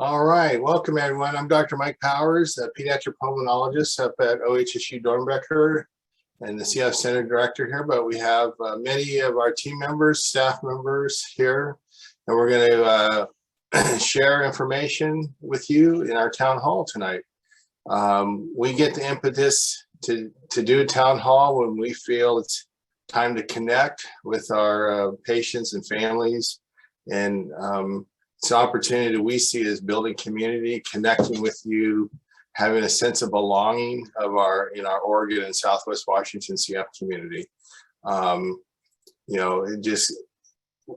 All right, welcome everyone. I'm Dr. Mike Powers, a pediatric pulmonologist up at OHSU Doernbecher and the CF Center Director here, but we have many of our team members, staff members here, and we're going to share information with you in our town hall tonight. We get the impetus to do a town hall when we feel it's time to connect with our patients and families, and it's an opportunity that we see as building community, connecting with you, having a sense of belonging of our Oregon and Southwest Washington CF community.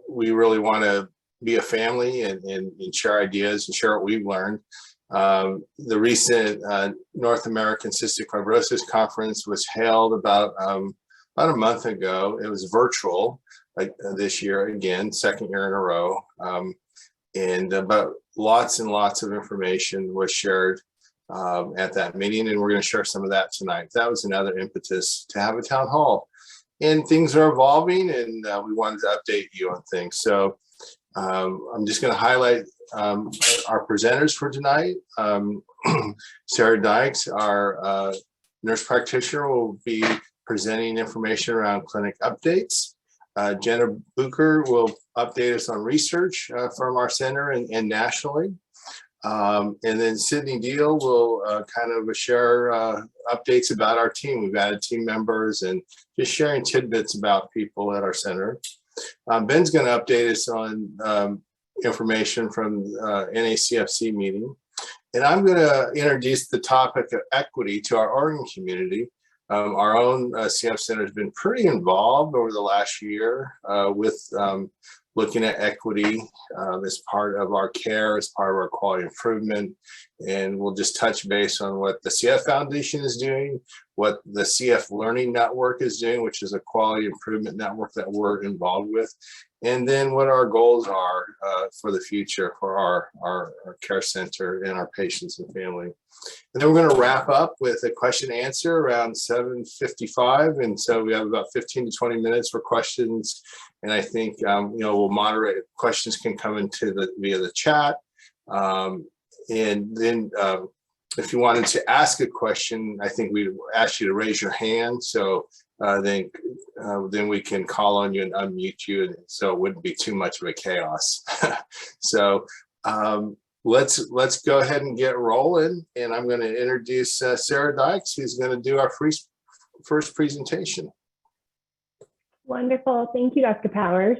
We really want to be a family and share ideas and share what we've learned. The recent North American Cystic Fibrosis Conference was held about a month ago. It was virtual this year, again, second year in a row. But lots and lots of information was shared at that meeting, and we're going to share some of that tonight. That was another impetus to have a town hall, and things are evolving, and we wanted to update you on things. So I'm just going to highlight our presenters for tonight. Sarah Dykes, our nurse practitioner, will be presenting information around clinic updates. Jenna Bucher will update us on research from our center and nationally. And then Sydney Deal will kind of share updates about our team. We've added team members and just sharing tidbits about people at our center. Ben's going to update us on information from NACFC meeting. And I'm going to introduce the topic of equity to our Oregon community. Our own CF Center has been pretty involved over the last year with looking at equity as part of our care, as part of our quality improvement. And we'll just touch base on what the CF Foundation is doing, what the CF Learning Network is doing, which is a quality improvement network that we're involved with, and then what our goals are for the future for our care center and our patients and family. And then we're going to wrap up with a question and answer around 7:55. And so we have about 15 to 20 minutes for questions. And I think, we'll moderate. Questions can come into via the chat. And then if you wanted to ask a question, I think we ask you to raise your hand. So then we can call on you and unmute you. And so it wouldn't be too much of a chaos. So let's go ahead and get rolling. And I'm going to introduce Sarah Dykes, who's going to do our first presentation. Wonderful. Thank you, Dr. Powers.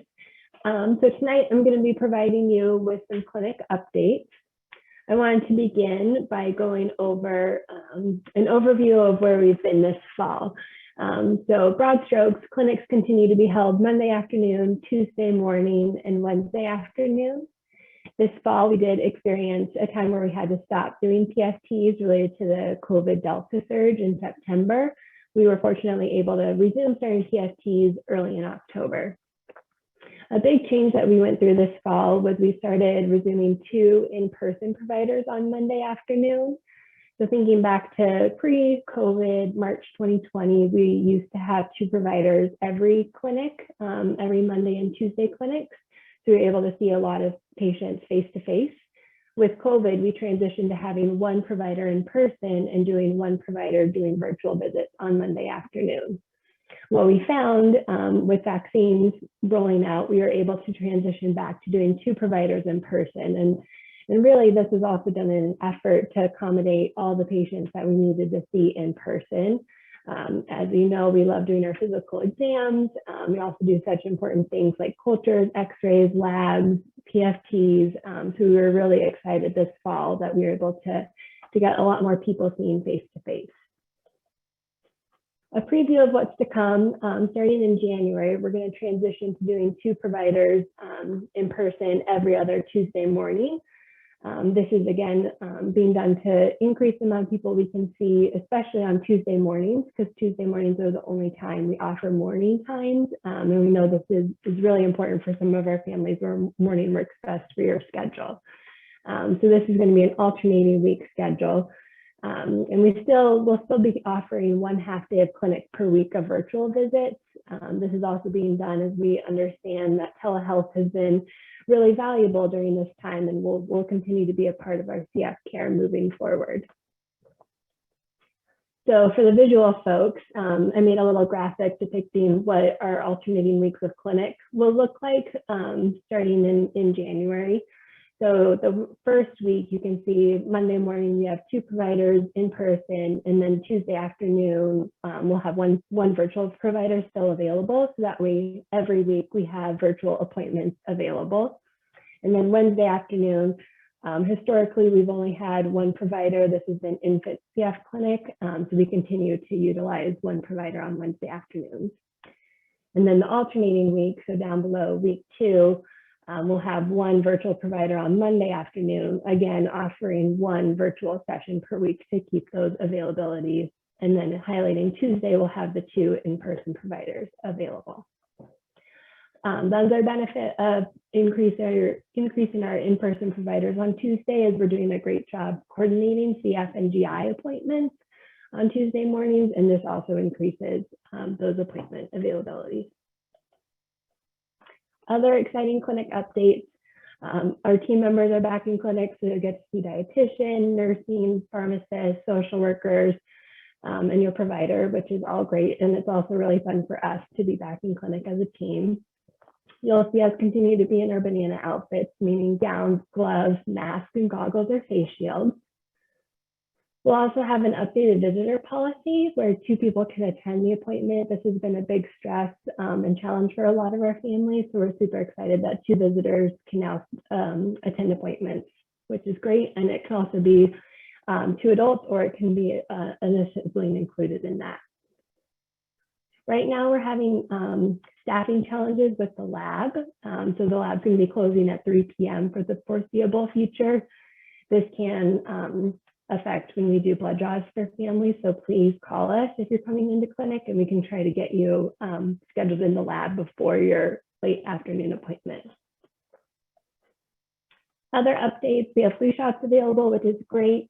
So tonight I'm going to be providing you with some clinic updates. I wanted to begin by going over an overview of where we've been this fall. So broad strokes, clinics continue to be held Monday afternoon, Tuesday morning, and Wednesday afternoon. This fall, we did experience a time where we had to stop doing PSTs related to the COVID Delta surge in September. We were fortunately able to resume starting PSTs early in October. A big change that we went through this fall was we started resuming 2 in-person providers on Monday afternoon. So thinking back to pre-COVID, March 2020, we used to have 2 providers every clinic, every Monday and Tuesday clinics. So we were able to see a lot of patients face-to-face. With COVID, we transitioned to having 1 provider in person and doing 1 provider doing virtual visits on Monday afternoon. What we found with vaccines rolling out, we were able to transition back to doing 2 providers in person. And really, this was also done in an effort to accommodate all the patients that we needed to see in person. As you know, we love doing our physical exams. We also do such important things like cultures, x-rays, labs, PFTs. So we were really excited this fall that we were able to get a lot more people seeing face-to-face. A preview of what's to come, starting in January, we're going to transition to doing 2 providers in person every other Tuesday morning. This is again being done to increase the amount of people we can see, especially on Tuesday mornings, because Tuesday mornings are the only time we offer morning times. And we know this is really important for some of our families where morning works best for your schedule. So this is going to be an alternating week schedule. And we'll still be offering 1 half day of clinic per week of virtual visits. This is also being done as we understand that telehealth has been really valuable during this time and will continue to be a part of our CF care moving forward. So for the visual folks, I made a little graphic depicting what our alternating weeks of clinic will look like starting in January. So the first week, you can see Monday morning, we have 2 providers in person, and then Tuesday afternoon, we'll have one virtual provider still available. So that way, every week we have virtual appointments available. And then Wednesday afternoon, historically, we've only had 1 provider. This has been infant CF clinic. So we continue to utilize 1 provider on Wednesday afternoons. And then the alternating week, so down below week 2, we'll have 1 virtual provider on Monday afternoon, again, offering 1 virtual session per week to keep those availabilities. And then highlighting Tuesday, we'll have the 2 in-person providers available. The other benefit of increasing our in-person providers on Tuesday is we're doing a great job coordinating CF and GI appointments on Tuesday mornings, and this also increases those appointment availabilities. Other exciting clinic updates. Our team members are back in clinic, so you get to see dietitian, nursing, pharmacists, social workers, and your provider, which is all great. And it's also really fun for us to be back in clinic as a team. You'll see us continue to be in our banana outfits, meaning gowns, gloves, masks, and goggles or face shields. We'll also have an updated visitor policy where 2 people can attend the appointment. This has been a big stress and challenge for a lot of our families. So we're super excited that 2 visitors can now attend appointments, which is great. And it can also be 2 adults, or it can be an sibling included in that. Right now, we're having staffing challenges with the lab. So the lab's going to be closing at 3 p.m. for the foreseeable future. This can affect when we do blood draws for families. So please call us if you're coming into clinic, and we can try to get you scheduled in the lab before your late afternoon appointment. Other updates, we have flu shots available, which is great.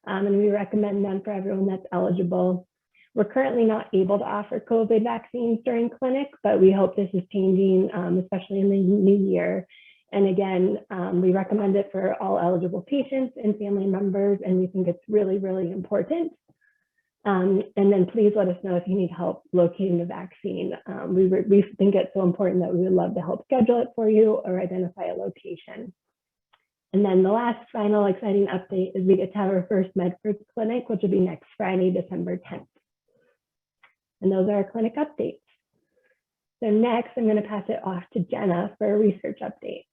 And we recommend them for everyone that's eligible. We're currently not able to offer COVID vaccines during clinic, but we hope this is changing, especially in the new year. And again, we recommend it for all eligible patients and family members, and we think it's really, really important. And then please let us know if you need help locating the vaccine. We think it's so important that we would love to help schedule it for you or identify a location. And then the last final exciting update is we get to have our first Medford clinic, which will be next Friday, December 10th. And those are our clinic updates. So next, I'm going to pass it off to Jenna for a research update.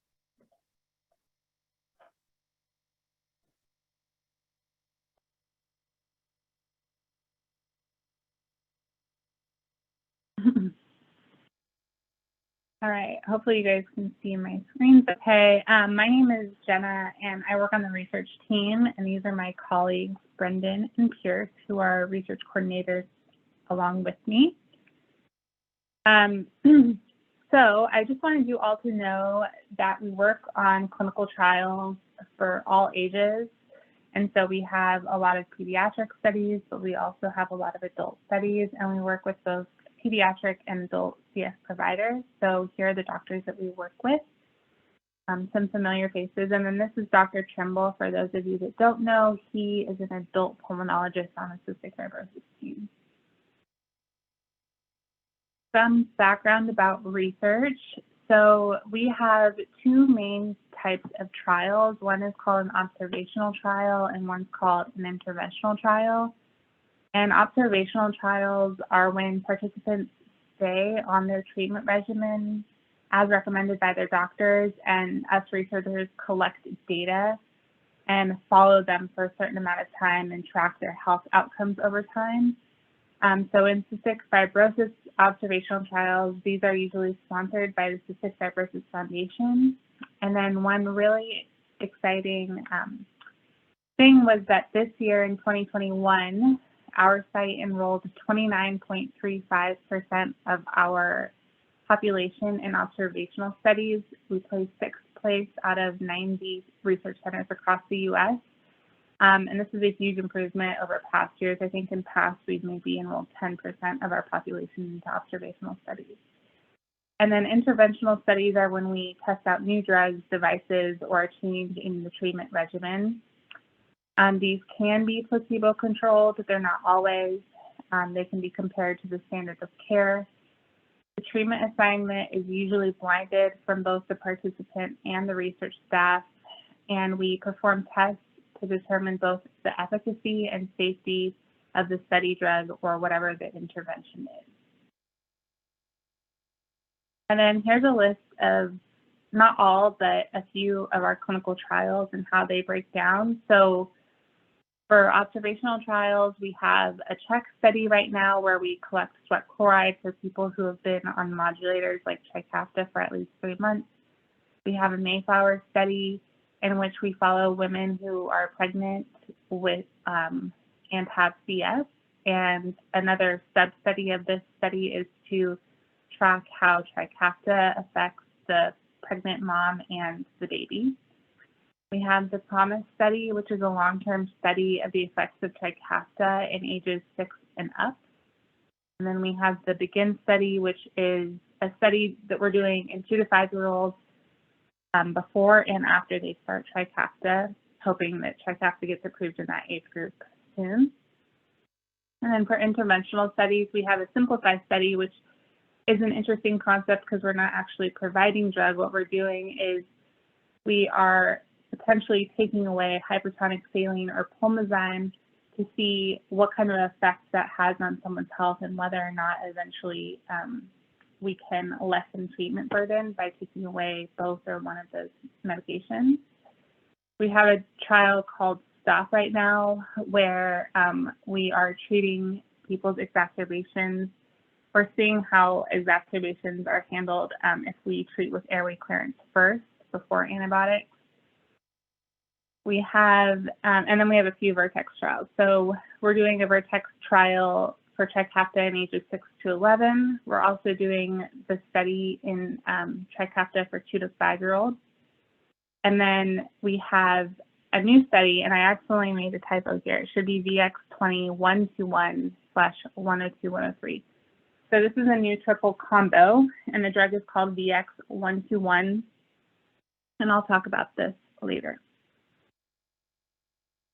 All right, hopefully you guys can see my screens okay. My name is Jenna, and I work on the research team, and these are my colleagues, Brendan and Pierce, who are research coordinators along with me. So I just wanted you all to know that we work on clinical trials for all ages. And so we have a lot of pediatric studies, but we also have a lot of adult studies, and we work with both pediatric and adult CF providers. So here are the doctors that we work with, some familiar faces. And then this is Dr. Trimble. For those of you that don't know, he is an adult pulmonologist on the cystic fibrosis team. Some background about research. So we have 2 main types of trials. One is called an observational trial, and one's called an interventional trial. And observational trials are when participants stay on their treatment regimen as recommended by their doctors, and us researchers collect data and follow them for a certain amount of time and track their health outcomes over time. So in cystic fibrosis observational trials, these are usually sponsored by the Cystic Fibrosis Foundation. And then one really exciting thing was that this year in 2021, our site enrolled 29.35% of our population in observational studies. We placed 6th place out of 90 research centers across the US. And this is a huge improvement over past years. I think in past, we've maybe enrolled 10% of our population into observational studies. And then interventional studies are when we test out new drugs, devices, or a change in the treatment regimen. These can be placebo-controlled, but they're not always. They can be compared to the standard of care. The treatment assignment is usually blinded from both the participant and the research staff, and we perform tests to determine both the efficacy and safety of the study drug or whatever the intervention is. And then here's a list of, not all, but a few of our clinical trials and how they break down. So for observational trials, we have a CHECK study right now where we collect sweat chloride for people who have been on modulators like Trikafta for at least 3 months. We have a Mayflower study in which we follow women who are pregnant with and have CS. And another sub-study of this study is to track how Trikafta affects the pregnant mom and the baby. We have the PROMISE study, which is a long-term study of the effects of Trikafta in ages 6 and up. And then we have the BEGIN study, which is a study that we're doing in 2 to 5-year-olds before and after they start Trikafta, hoping that Trikafta gets approved in that age group soon. And then for interventional studies, we have a SIMPLIFY study, which is an interesting concept because we're not actually providing drug. What we're doing is we are potentially taking away hypertonic saline or pulmozyme to see what kind of effect that has on someone's health and whether or not eventually we can lessen treatment burden by taking away both or one of those medications. We have a trial called STOP right now where we are treating people's exacerbations. We're seeing how exacerbations are handled if we treat with airway clearance first before antibiotics. We have, and then we have a few Vertex trials. So we're doing a Vertex trial for Trikafta in ages 6 to 11. We're also doing the study in Trikafta for 2 to 5-year-olds. And then we have a new study, and I accidentally made a typo here. It should be VX-121/102-103. So this is a new triple combo, and the drug is called VX-121, and I'll talk about this later.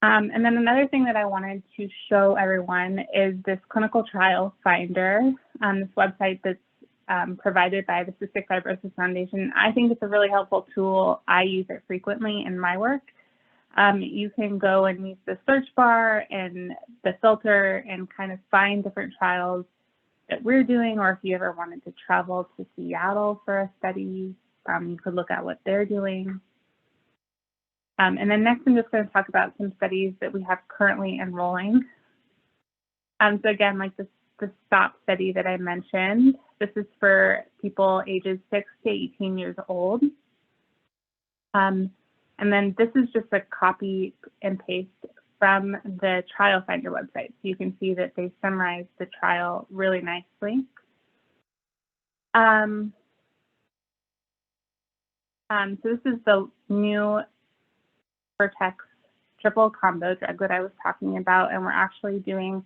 And then another thing that I wanted to show everyone is this clinical trial finder, this website that's provided by the Cystic Fibrosis Foundation. I think it's a really helpful tool. I use it frequently in my work. You can go and use the search bar and the filter and kind of find different trials that we're doing, or if you ever wanted to travel to Seattle for a study, you could look at what they're doing. And then next, I'm just going to talk about some studies that we have currently enrolling. So again, like the STOP study that I mentioned, this is for people ages 6 to 18 years old. And then this is just a copy and paste from the trial finder website. So you can see that they summarize the trial really nicely. So this is the new Vertex triple combo drug that I was talking about, and we're actually doing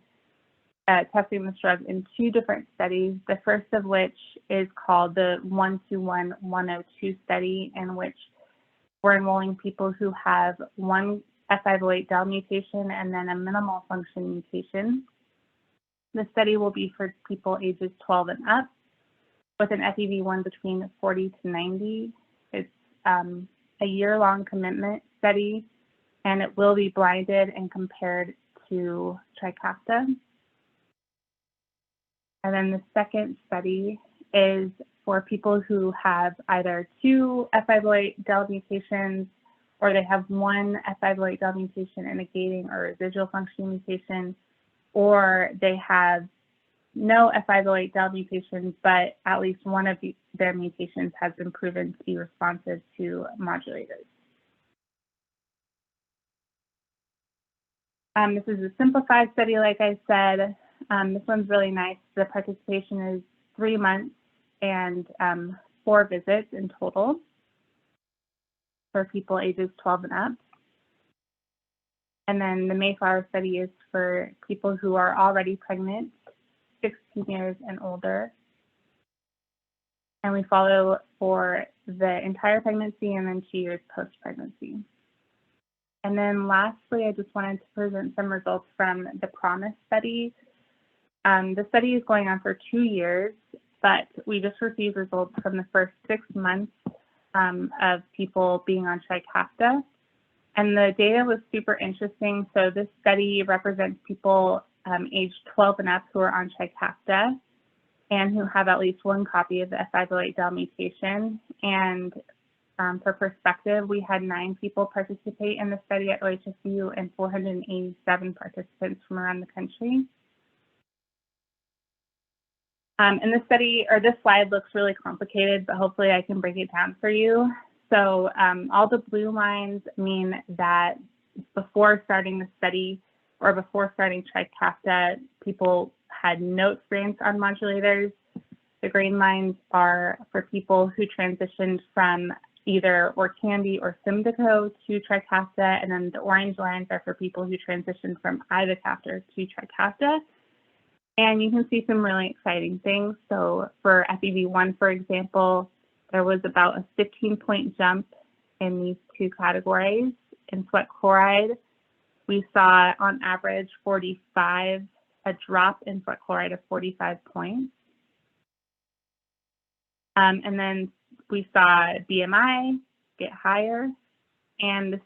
testing this drug in 2 different studies. The first of which is called the 121-102 study, in which we're enrolling people who have 1 F508del mutation and then a minimal function mutation. The study will be for people ages 12 and up with an FEV1 between 40 to 90. It's a year-long commitment study, and it will be blinded and compared to Trikafta. And then the second study is for people who have either 2 F508del mutations, or they have 1 F508del mutation and a gating or residual function mutation, or they have no F508del mutation, but at least one of their mutations has been proven to be responsive to modulators. This is a simplified study, like I said. This one's really nice. The participation is 3 months and 4 visits in total for people ages 12 and up. And then the Mayflower study is for people who are already pregnant, 16 years and older. And we follow for the entire pregnancy and then 2 years post-pregnancy. And then lastly, I just wanted to present some results from the PROMISE study. The study is going on for 2 years, but we just received results from the first 6 months of people being on Trikafta. And the data was super interesting. So this study represents people aged 12 and up who are on Trikafta and who have at least one copy of the F508del mutation. And for perspective, we had 9 people participate in the study at OHSU and 487 participants from around the country. And this study, or this slide looks really complicated, but hopefully I can break it down for you. So all the blue lines mean that before starting the study or before starting Trikafta, people had no experience on modulators. The green lines are for people who transitioned from either Orkambi or Symdeko to Trikafta, and then the orange lines are for people who transitioned from ivacaftor to Trikafta. And you can see some really exciting things. So for FEV1, for example, there was about a 15-point jump in these 2 categories. In sweat chloride, we saw on average a drop in sweat chloride of 45 points. And then we saw BMI get higher, and the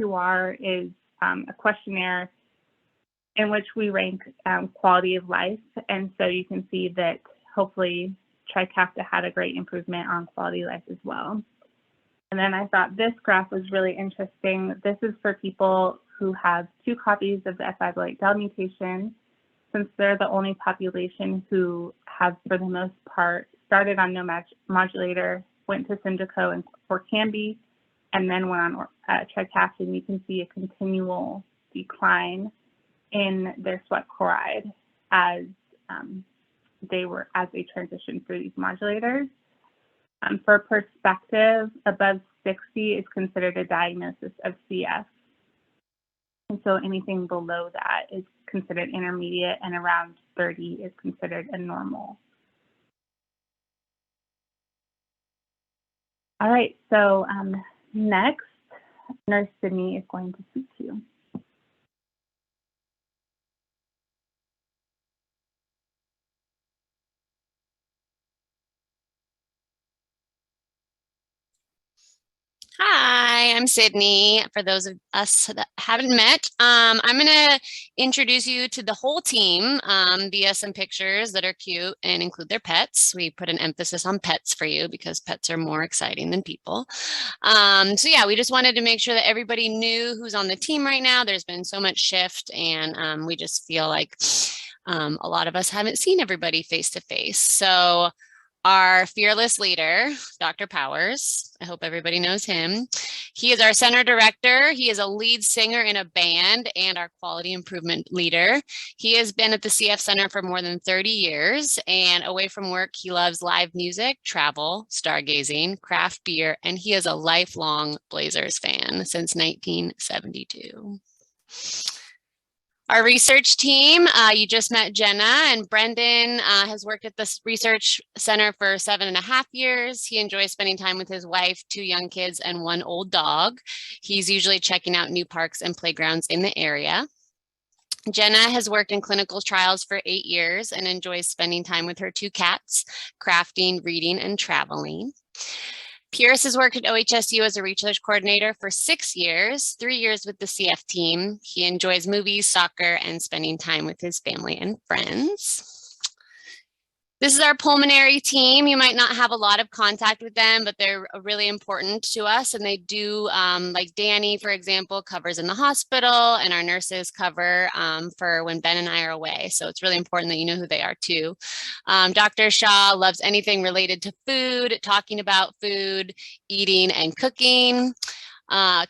CFQR is a questionnaire in which we rank quality of life. And so you can see that hopefully Trikafta had a great improvement on quality of life as well. And then I thought this graph was really interesting. This is for people who have 2 copies of the F508del mutation, since they're the only population who have, for the most part, started on no modulator, went to Symdeko and Orkambi, and then went on Trikafta. And you can see a continual decline in their sweat chloride as they transitioned through these modulators. For perspective, above 60 is considered a diagnosis of CF. And so anything below that is considered intermediate, and around 30 is considered a normal. All right, so next, Nurse Sydney is going to speak to you. Hi, I'm Sydney. For those of us that haven't met, I'm going to introduce you to the whole team via some pictures that are cute and include their pets. We put an emphasis on pets for you because pets are more exciting than people. So yeah, we just wanted to make sure that everybody knew who's on the team right now. There's been so much shift, and we just feel like a lot of us haven't seen everybody face to face. So our fearless leader, Dr. Powers, I hope everybody knows him. He is our center director. He is a lead singer in a band and our quality improvement leader. He has been at the CF Center for more than 30 years, and away from work, he loves live music, travel, stargazing, craft beer, and he is a lifelong Blazers fan since 1972. Our research team, you just met Jenna, and Brendan has worked at this research center for 7.5 years. He enjoys spending time with his wife, 2 young kids, and 1 old dog. He's usually checking out new parks and playgrounds in the area. Jenna has worked in clinical trials for 8 years and enjoys spending time with her 2 cats, crafting, reading, and traveling. Pierce has worked at OHSU as a research coordinator for 6 years, 3 years with the CF team. He enjoys movies, soccer, and spending time with his family and friends. This is our pulmonary team. You might not have a lot of contact with them, but they're really important to us. And they do, like Danny, for example, covers in the hospital, and our nurses cover for when Ben and I are away. So it's really important that you know who they are too. Dr. Shaw loves anything related to food, talking about food, eating, and cooking.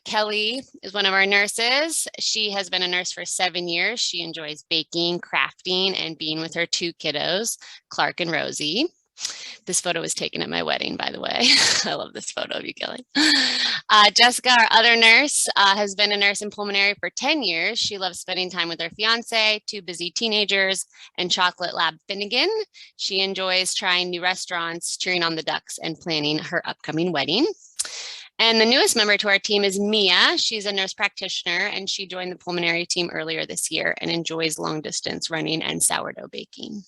Kelly is one of our nurses. She has been a nurse for 7 years. She enjoys baking, crafting, and being with her 2 kiddos, Clark and Rosie. This photo was taken at my wedding, by the way. I love this photo of you, Kelly. Jessica, our other nurse, has been a nurse in pulmonary for 10 years. She loves spending time with her fiance, 2 busy teenagers, and chocolate lab Finnegan. She enjoys trying new restaurants, cheering on the Ducks, and planning her upcoming wedding. And the newest member to our team is Mia. She's a nurse practitioner, and she joined the pulmonary team earlier this year and enjoys long distance running and sourdough baking.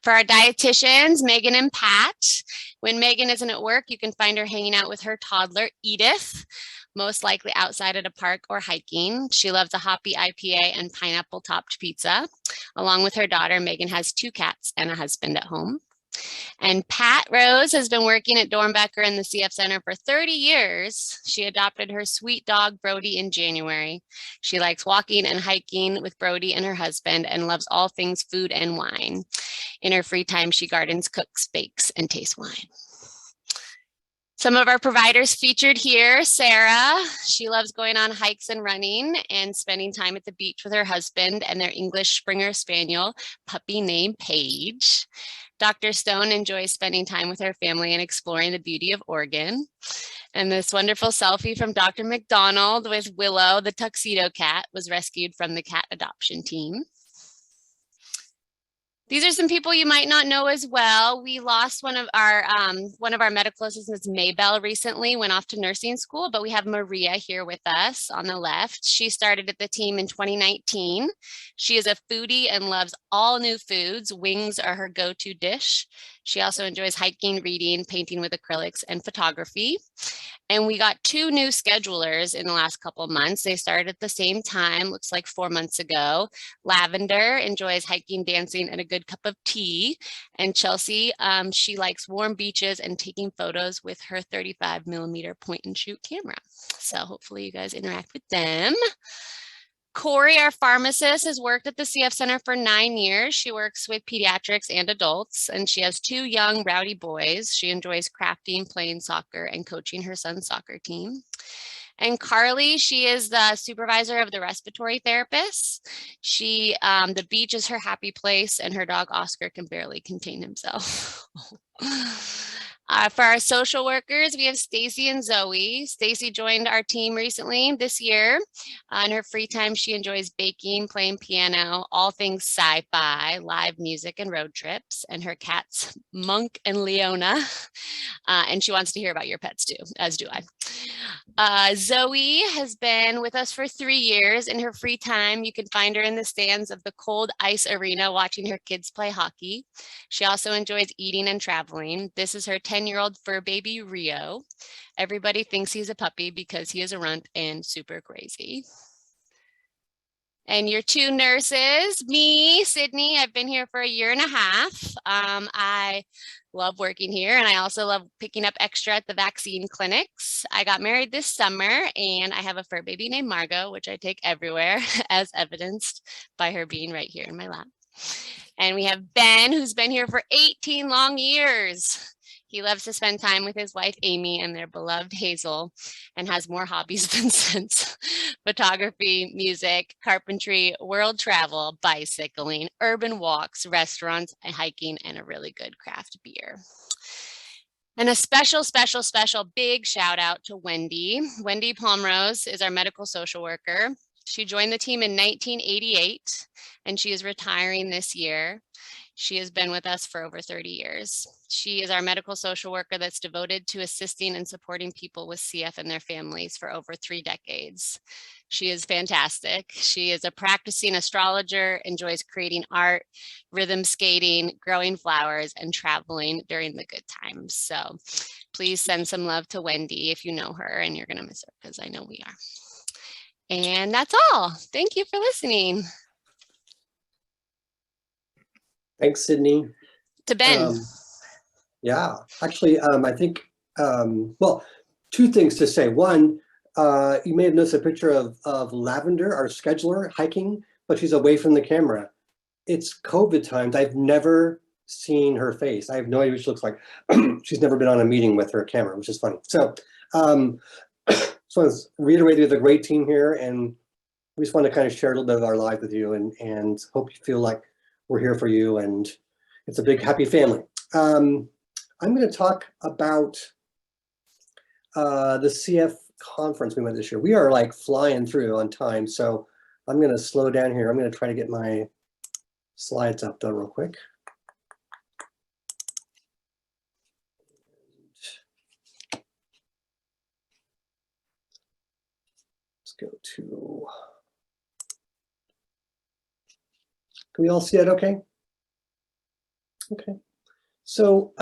For our dietitians, Megan and Pat, when Megan isn't at work, you can find her hanging out with her toddler, Edith, most likely outside at a park or hiking. She loves a hoppy IPA and pineapple topped pizza. Along with her daughter, Megan has 2 cats and a husband at home. And Pat Rose has been working at Doernbecher in the CF Center for 30 years. She adopted her sweet dog, Brody, in January. She likes walking and hiking with Brody and her husband and loves all things food and wine. In her free time, she gardens, cooks, bakes, and tastes wine. Some of our providers featured here, Sarah. She loves going on hikes and running and spending time at the beach with her husband and their English Springer Spaniel puppy named Paige. Dr. Stone enjoys spending time with her family and exploring the beauty of Oregon. And this wonderful selfie from Dr. McDonald with Willow, the tuxedo cat, was rescued from the cat adoption team. These are some people you might not know as well. We lost one of our medical assistants, Maybell, recently, went off to nursing school, but we have Maria here with us on the left. She started at the team in 2019. She is a foodie and loves all new foods. Wings are her go-to dish. She also enjoys hiking, reading, painting with acrylics, and photography. And we got 2 new schedulers in the last couple of months. They started at the same time, looks like 4 months ago. Lavender enjoys hiking, dancing, and a good cup of tea. And Chelsea, she likes warm beaches and taking photos with her 35mm point and shoot camera. So hopefully you guys interact with them. Corey, our pharmacist, has worked at the CF Center for 9 years. She works with pediatrics and adults, and she has 2 young rowdy boys. She enjoys crafting, playing soccer, and coaching her son's soccer team. And Carly, she is the supervisor of the respiratory therapists. The beach is her happy place, and her dog Oscar can barely contain himself. For our social workers, we have Stacy and Zoe. Stacy joined our team recently this year. In her free time, she enjoys baking, playing piano, all things sci-fi, live music, and road trips. And her cats, Monk and Leona. And she wants to hear about your pets too, as do I. Zoe has been with us for 3 years. In her free time, you can find her in the stands of the cold ice arena watching her kids play hockey. She also enjoys eating and traveling. This is her 10-year-old fur baby, Rio. Everybody thinks he's a puppy because he is a runt and super crazy. And your 2 nurses, me, Sydney, I've been here for 1.5 years. I love working here, and I also love picking up extra at the vaccine clinics. I got married this summer, and I have a fur baby named Margot, which I take everywhere, as evidenced by her being right here in my lap. And we have Ben, who's been here for 18 long years. He loves to spend time with his wife, Amy, and their beloved Hazel, and has more hobbies than sense. Photography, music, carpentry, world travel, bicycling, urban walks, restaurants, hiking, and a really good craft beer. And a special big shout out to Wendy. Wendy Palmrose is our medical social worker. She joined the team in 1988, and she is retiring this year. She has been with us for over 30 years. She is our medical social worker that's devoted to assisting and supporting people with CF and their families for over 3 decades. She is fantastic. She is a practicing astrologer, enjoys creating art, rhythm skating, growing flowers, and traveling during the good times. So please send some love to Wendy if you know her, and you're going to miss her because I know we are. And that's all. Thank you for listening. Thanks, Sydney. To Ben. Yeah, actually, I think, well, 2 things to say. One, you may have noticed a picture of Lavender, our scheduler, hiking, but she's away from the camera. It's COVID times. I've never seen her face. I have no idea what she looks like. She's never been on a meeting with her camera, which is funny. So, just want to reiterate, we have a great team here, and we just want to kind of share a little bit of our life with you, and hope you feel like we're here for you, and it's a big happy family. I'm going to talk about the CF conference we went this year. We are like flying through on time, so I'm going to slow down here. I'm going to try to get my slides up though real quick. Let's go to, can we all see it okay? Okay. So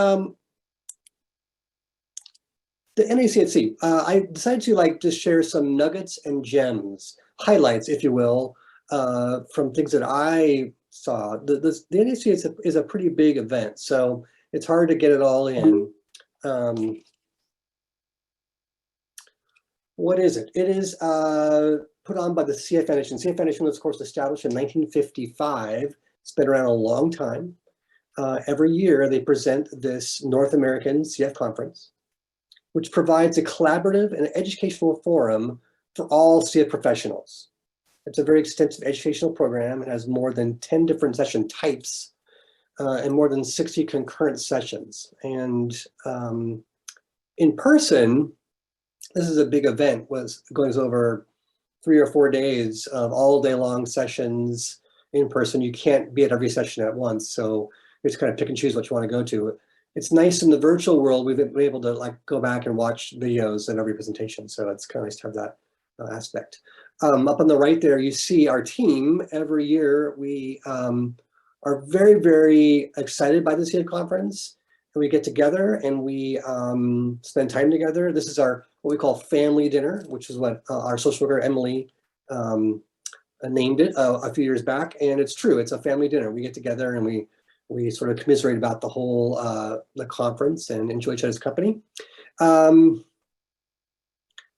the NACFC, I decided to just share some nuggets and gems, highlights, if you will, from things that I saw. The NACFC is a pretty big event, so it's hard to get it all in. What is it? It is put on by the CF Foundation. CF Foundation was, of course, established in 1955. It's been around a long time. Every year, they present this North American CF conference, which provides a collaborative and educational forum for all CF professionals. It's a very extensive educational program. It has more than 10 different session types and more than 60 concurrent sessions. And in person, this is a big event, goes over 3 or 4 days of all day long sessions in person. You can't be at every session at once, so you just kind of pick and choose what you want to go to. It's nice in the virtual world, we've been able to go back and watch videos in every presentation, so it's kind of nice to have that aspect. Up on the right there, you see our team. Every year, we are very, very excited by this CF conference, and we get together and we spend time together. This is our what we call family dinner, which is what our social worker Emily named it a few years back, and it's true. It's a family dinner. We get together and we sort of commiserate about the whole the conference and enjoy each other's company.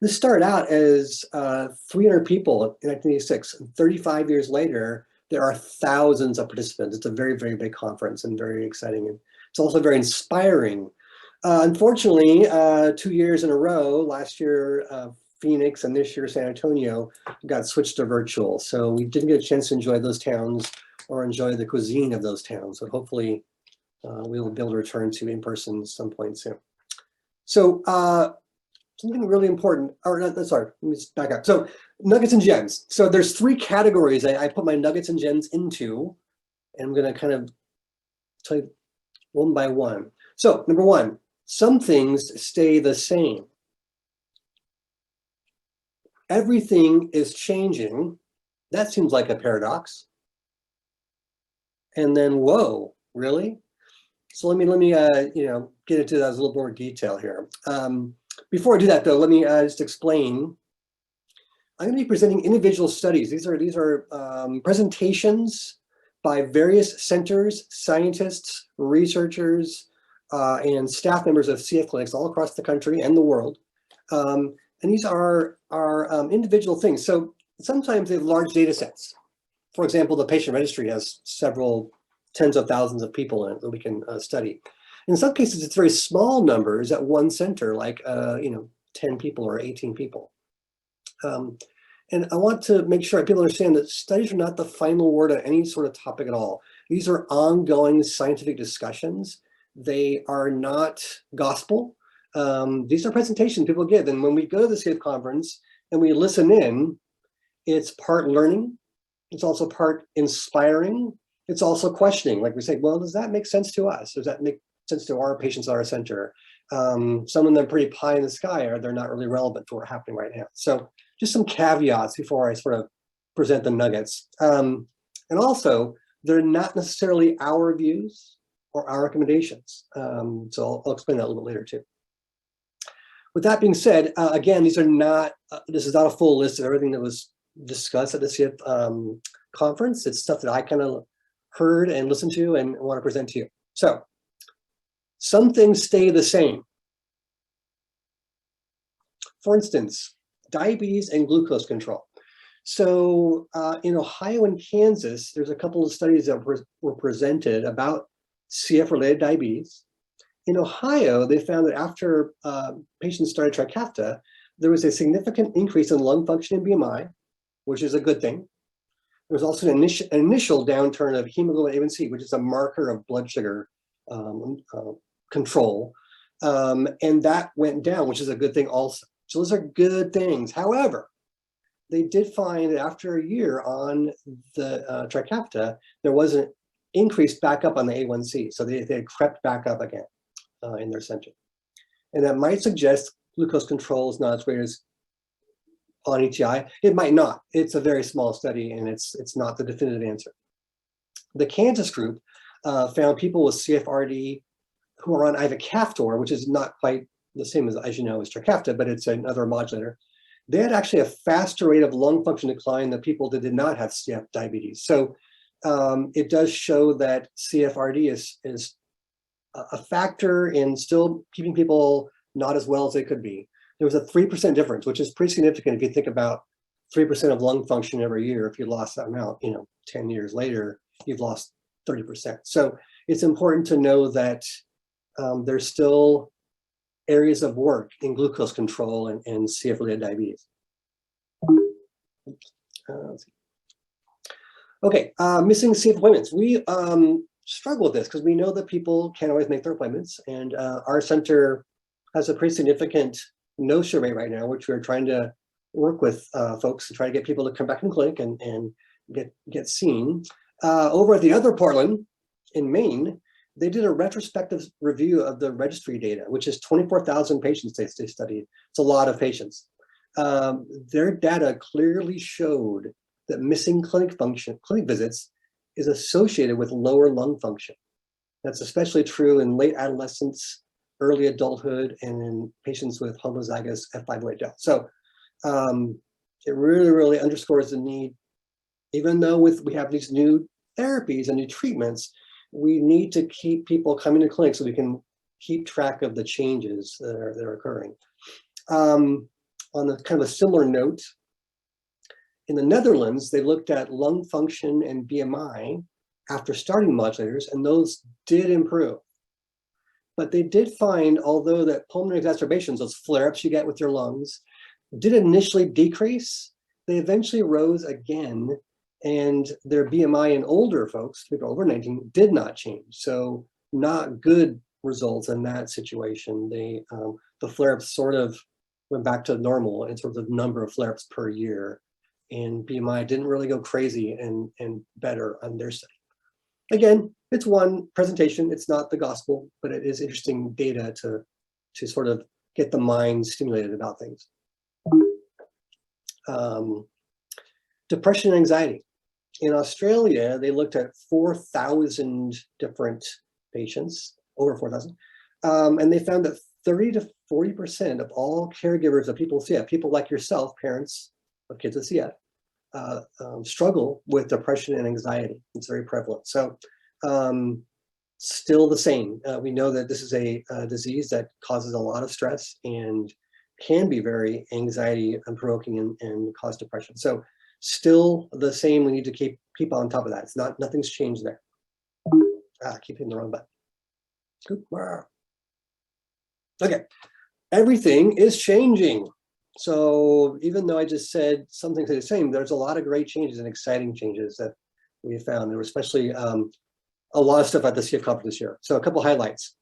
This started out as 300 people in 1986. 35 years later, there are thousands of participants. It's a very, very big conference and very exciting. And it's also very inspiring. Unfortunately, 2 years in a row, last year Phoenix and this year San Antonio got switched to virtual. So we didn't get a chance to enjoy those towns or enjoy the cuisine of those towns. So hopefully we will be able to return to in-person some point soon. So something really important, or not, sorry, let me just back up. So nuggets and gems. So there's 3 categories I put my nuggets and gems into, and I'm gonna kind of tell you one by one. So number 1, some things stay the same. Everything is changing. That seems like a paradox. And then, whoa, really? So let me get into that a little more detail here. Before I do that, though, let me just explain. I'm going to be presenting individual studies. These are presentations by various centers, scientists, researchers, and staff members of CF clinics all across the country and the world. And these are individual things. So sometimes they have large data sets. For example, the patient registry has several tens of thousands of people in it that we can study. In some cases, it's very small numbers at one center, like 10 people or 18 people. And I want to make sure people understand that studies are not the final word on any sort of topic at all. These are ongoing scientific discussions. They are not gospel. These are presentations people give. And when we go to the CF conference and we listen in, it's part learning. It's also part inspiring. It's also questioning. Like we say, well, does that make sense to us? Does that make sense to our patients at our center? Some of them pretty pie in the sky, or they're not really relevant to what's happening right now. So just some caveats before I sort of present the nuggets. And also, they're not necessarily our views or our recommendations. So I'll explain that a little bit later too. With that being said, again, these are not, this is not a full list of everything that was discussed at the CF conference. It's stuff that I kind of heard and listened to and want to present to you. So some things stay the same. For instance, diabetes and glucose control. So in Ohio and Kansas, there's a couple of studies that were presented about CF-related diabetes. In Ohio, they found that after patients started Trikafta, there was a significant increase in lung function and BMI, which is a good thing. There was also an initial downturn of hemoglobin A1C, which is a marker of blood sugar control. And that went down, which is a good thing also. So those are good things. However, they did find that after a year on the Trikafta, there was an increase back up on the A1C. So they had crept back up again in their center. And that might suggest glucose control is not as great as on ETI. It might not. It's a very small study and it's not the definitive answer. The Kansas group found people with CFRD who are on ivacaftor, which is not quite the same as you know, as Trikafta, but it's another modulator. They had actually a faster rate of lung function decline than people that did not have CF diabetes. So it does show that CFRD is a factor in still keeping people not as well as they could be. There was a 3% difference, which is pretty significant if you think about 3% of lung function every year. If you lost that amount, 10 years later, you've lost 30%. So it's important to know that there's still areas of work in glucose control and CF-related diabetes. Let's see. Okay, missing CF appointments. We struggle with this because we know that people can't always make their appointments, and our center has a pretty significant no-show rate right now, which we're trying to work with folks to try to get people to come back in the clinic and get seen. Over at the other Portland in Maine, they did a retrospective review of the registry data, which is 24,000 patients they studied. It's a lot of patients. Their data clearly showed that missing clinic visits is associated with lower lung function. That's especially true in late adolescence, early adulthood, and in patients with homozygous F508 del. So it really, really underscores the need, even though we have these new therapies and new treatments, we need to keep people coming to clinic so we can keep track of the changes that are occurring. On a kind of a similar note, in the Netherlands, they looked at lung function and BMI after starting modulators, and those did improve. But they did find, although that pulmonary exacerbations, those flare-ups you get with your lungs, did initially decrease, they eventually rose again, and their BMI in older folks, people over 19, did not change. So not good results in that situation. The flare-ups sort of went back to normal in terms of number of flare-ups per year, and BMI didn't really go crazy and better on their study. Again, it's one presentation, it's not the gospel, but it is interesting data to sort of get the mind stimulated about things. Depression and anxiety. In Australia, they looked at 4,000 different patients, over 4,000, and they found that 30 to 40% of all caregivers of people with CF, people like yourself, parents of kids with CF, struggle with depression and anxiety. It's very prevalent. So still the same. We know that this is a disease that causes a lot of stress and can be very anxiety provoking and cause depression. So still the same. We need to keep on top of that. It's nothing's changed there. Keep hitting the wrong button. Okay, everything is changing. So even though I just said something to the same, there's a lot of great changes and exciting changes that we found. There were especially a lot of stuff at the CF conference this year. So a couple highlights.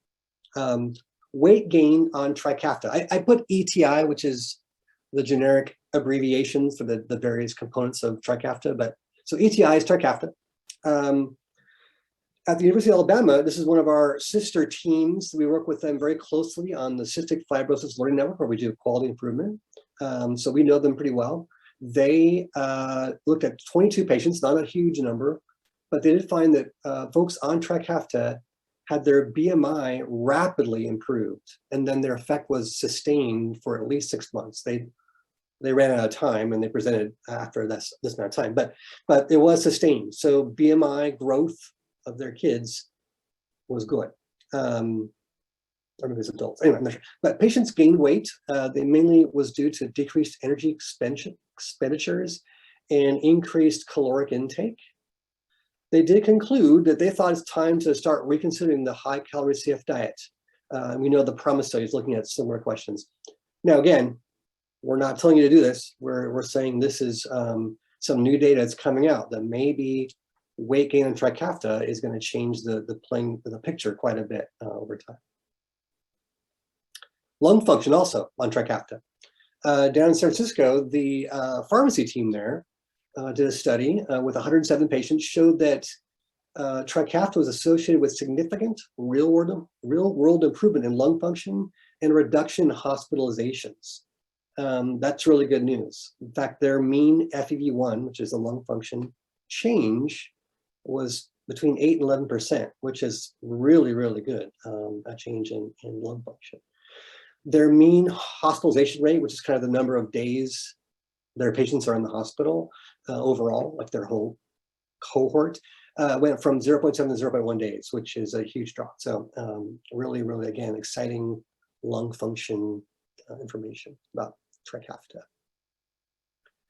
Weight gain on Trikafta. I put ETI, which is the generic abbreviations for the various components of Trikafta, but so ETI is Trikafta. At the University of Alabama, this is one of our sister teams. We work with them very closely on the Cystic Fibrosis Learning Network, where we do quality improvement. So we know them pretty well. They looked at 22 patients, not a huge number, but they did find that folks on Trikafta had their BMI rapidly improved, and then their effect was sustained for at least 6 months. They ran out of time and they presented after this amount of time, but it was sustained. So BMI growth of their kids was good. I mean, as adults, anyway, I'm not sure. But patients gained weight. They mainly was due to decreased energy expenditures and increased caloric intake. They did conclude that they thought it's time to start reconsidering the high-calorie CF diet. We know the PROMISE study is looking at similar questions. Now, again, we're not telling you to do this. We're saying this is some new data that's coming out that maybe weight gain on Trikafta is going to change the picture quite a bit over time. Lung function also on Trikafta. Down in San Francisco, the pharmacy team there did a study with 107 patients, showed that Trikafta was associated with significant real-world improvement in lung function and reduction in hospitalizations. That's really good news. In fact, their mean FEV1, which is the lung function change, was between 8 and 11%, which is really, really good, a change in lung function. Their mean hospitalization rate, which is kind of the number of days their patients are in the hospital overall, like their whole cohort, went from 0.7 to 0.1 days, which is a huge drop. So really, really, again, exciting lung function information about Trikafta.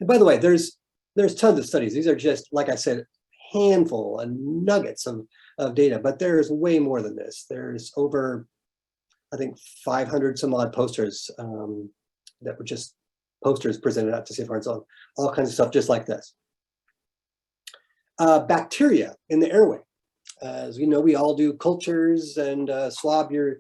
And by the way, there's tons of studies. These are just, like I said, handful and nuggets of data, but there's way more than this. There's over, I think, 500 some odd posters that were just posters presented out to CFRs on all kinds of stuff just like this. Bacteria in the airway. As we know, we all do cultures and swab your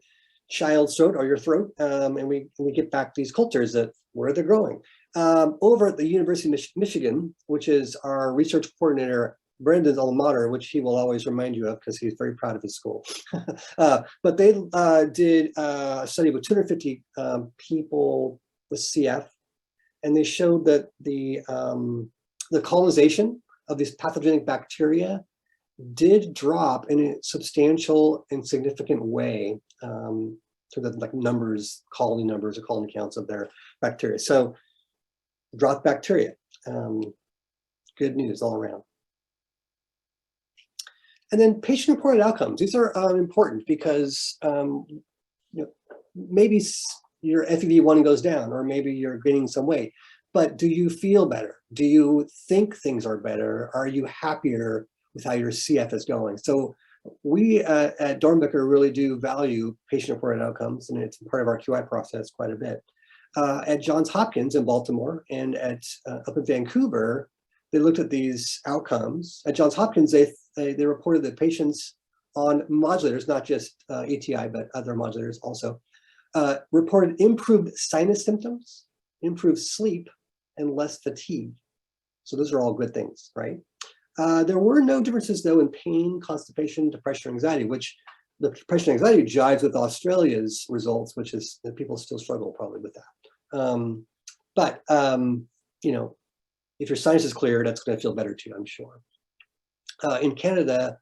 child's throat or your throat, and we get back these cultures that where they're growing. Over at the University of Michigan, which is our research coordinator, Brendan's alma mater, which he will always remind you of because he's very proud of his school. But they did a study with 250 people with CF, and they showed that the colonization of these pathogenic bacteria did drop in a substantial and significant way to the like numbers, colony numbers or colony counts of their bacteria. So dropped bacteria, good news all around. And then patient-reported outcomes. These are important because you know, maybe your FEV1 goes down, or maybe you're gaining some weight. But do you feel better? Do you think things are better? Are you happier with how your CF is going? So we at Doernbecher really do value patient-reported outcomes, and it's part of our QI process quite a bit. At Johns Hopkins in Baltimore and at up in Vancouver, they looked at these outcomes. At Johns Hopkins, they reported that patients on modulators, not just ATI, but other modulators also, reported improved sinus symptoms, improved sleep, and less fatigue. So those are all good things, right? There were no differences though in pain, constipation, depression, anxiety, which the depression and anxiety jives with Australia's results, which is that people still struggle probably with that. But you know, if your sinus is clear, that's going to feel better too, I'm sure. In Canada,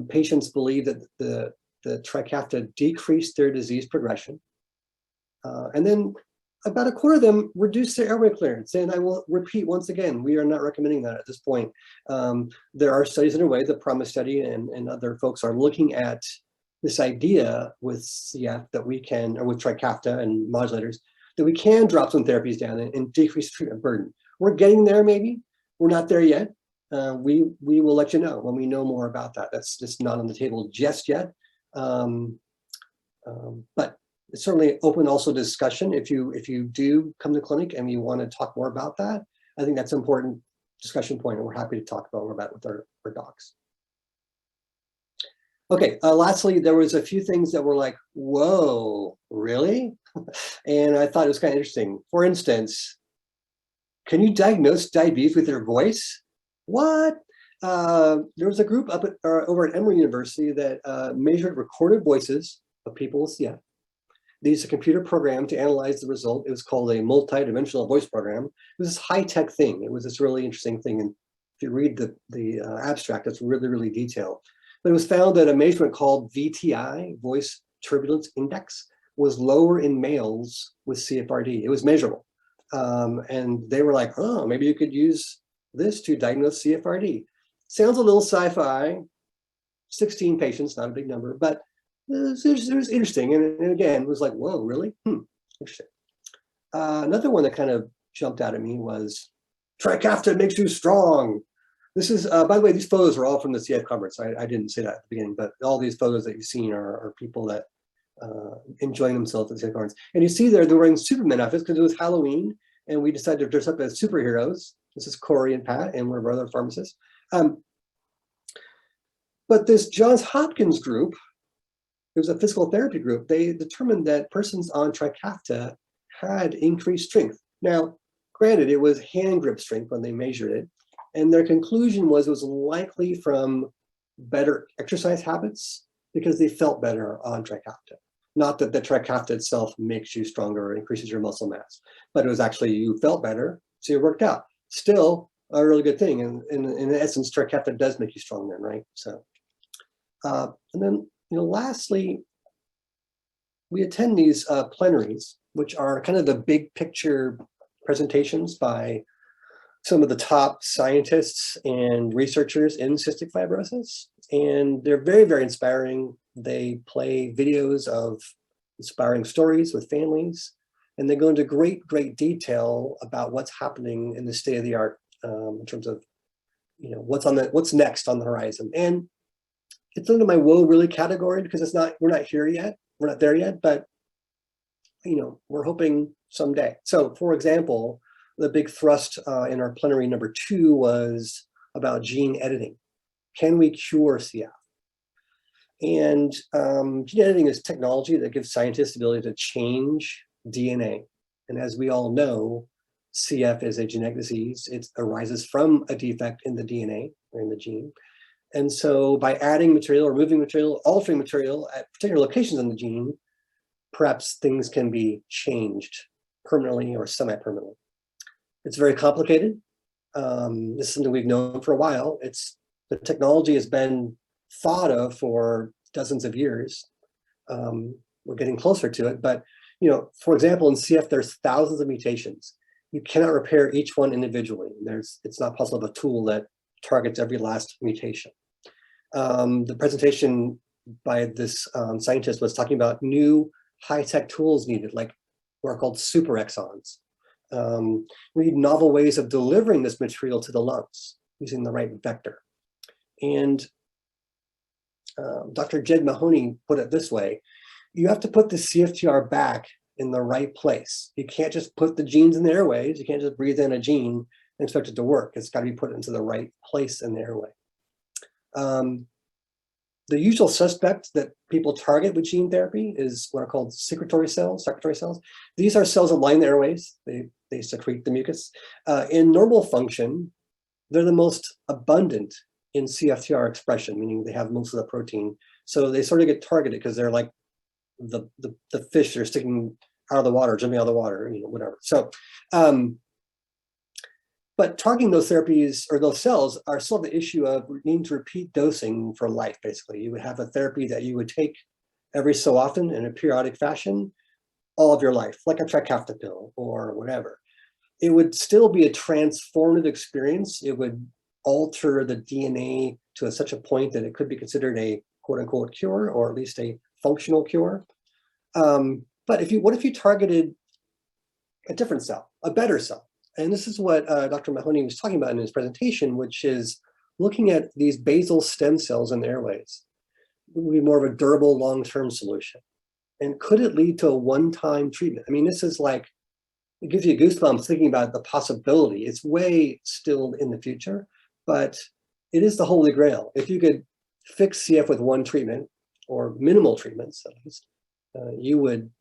patients believe that the Trikafta decreased their disease progression. And then about a quarter of them reduced their airway clearance. And I will repeat once again, we are not recommending that at this point. There are studies underway, the PROMISE study and other folks are looking at this idea with CF that we can, or with Trikafta and modulators, that we can drop some therapies down and decrease treatment burden. We're getting there maybe, we're not there yet. We will let you know when we know more about that. That's just not on the table just yet. But it's certainly open also discussion. If you do come to clinic and you want to talk more about that, I think that's an important discussion point, and we're happy to talk about more about it with our docs. Okay, lastly, there was a few things that were like, whoa, really? And I thought it was kind of interesting. For instance, can you diagnose diabetes with your voice? What? There was a group up at, over at Emory University that measured recorded voices of people with CF. They used a computer program to analyze the result. It was called a multi-dimensional voice program. It was this high-tech thing. It was this really interesting thing. And if you read the abstract, it's really, really detailed. But it was found that a measurement called VTI, Voice Turbulence Index, was lower in males with CFRD. It was measurable. And they were like, oh, maybe you could use this to diagnose CFRD. Sounds a little sci-fi, 16 patients, not a big number, but it was interesting. And again, it was like, whoa, really? Interesting. Another one that kind of jumped out at me was Trikafta makes you strong. This is, by the way, these photos are all from the CF conference. I didn't say that at the beginning, but all these photos that you've seen are people that enjoying themselves at the CF conference. And you see they're wearing Superman outfits because it was Halloween and we decided to dress up as superheroes. This is Corey and Pat and one of our other pharmacists. But this Johns Hopkins group, it was a physical therapy group, they determined that persons on Trikafta had increased strength. Now, granted, it was hand grip strength when they measured it, and their conclusion was it was likely from better exercise habits because they felt better on Trikafta. Not that the Trikafta itself makes you stronger or increases your muscle mass, but it was actually you felt better, so you worked out. Still a really good thing, and in essence, Trikafta does make you stronger, right? So, and then lastly, we attend these plenaries, which are kind of the big picture presentations by some of the top scientists and researchers in cystic fibrosis. And they're very, very inspiring. They play videos of inspiring stories with families, and they go into great, great detail about what's happening in the state of the art in terms of, what's next on the horizon. And it's under my "whoa, really" category because we're not here yet. We're not there yet, but we're hoping someday. So, for example, the big thrust in our plenary number 2 was about gene editing. Can we cure CF? And gene editing is technology that gives scientists the ability to change DNA. And as we all know, CF is a genetic disease. It arises from a defect in the DNA or in the gene. And so by adding material, removing material, altering material at particular locations in the gene, perhaps things can be changed permanently or semi-permanently. It's very complicated. This is something we've known for a while. The technology has been thought of for dozens of years. We're getting closer to it, but for example, in CF, there's thousands of mutations. You cannot repair each one individually. It's not possible to have a tool that targets every last mutation. The presentation by this scientist was talking about new high-tech tools needed, like what are called super exons. We need novel ways of delivering this material to the lungs using the right vector. And Dr. Jed Mahoney put it this way: you have to put the CFTR back in the right place. You can't just put the genes in the airways. You can't just breathe in a gene and expect it to work. It's got to be put into the right place in the airway. The usual suspect that people target with gene therapy is what are called secretory cells. These are cells that line the airways. They secrete the mucus. In normal function, they're the most abundant in CFTR expression, meaning they have most of the protein. So they sort of get targeted because they're like the fish that are sticking out of the water, jumping out of the water, whatever. So, but targeting those therapies or those cells are still the issue of needing to repeat dosing for life, basically. You would have a therapy that you would take every so often in a periodic fashion all of your life, like a Trikafta pill or whatever. It would still be a transformative experience. It would alter the DNA to such a point that it could be considered a quote unquote cure, or at least a functional cure. But what if you targeted a different cell, a better cell? And this is what Dr. Mahoney was talking about in his presentation, which is looking at these basal stem cells in the airways. It would be more of a durable long-term solution. And could it lead to a one-time treatment? I mean, this is like, it gives you goosebumps thinking about the possibility. It's way still in the future, but it is the holy grail. If you could fix CF with one treatment, or minimal treatments at least, you would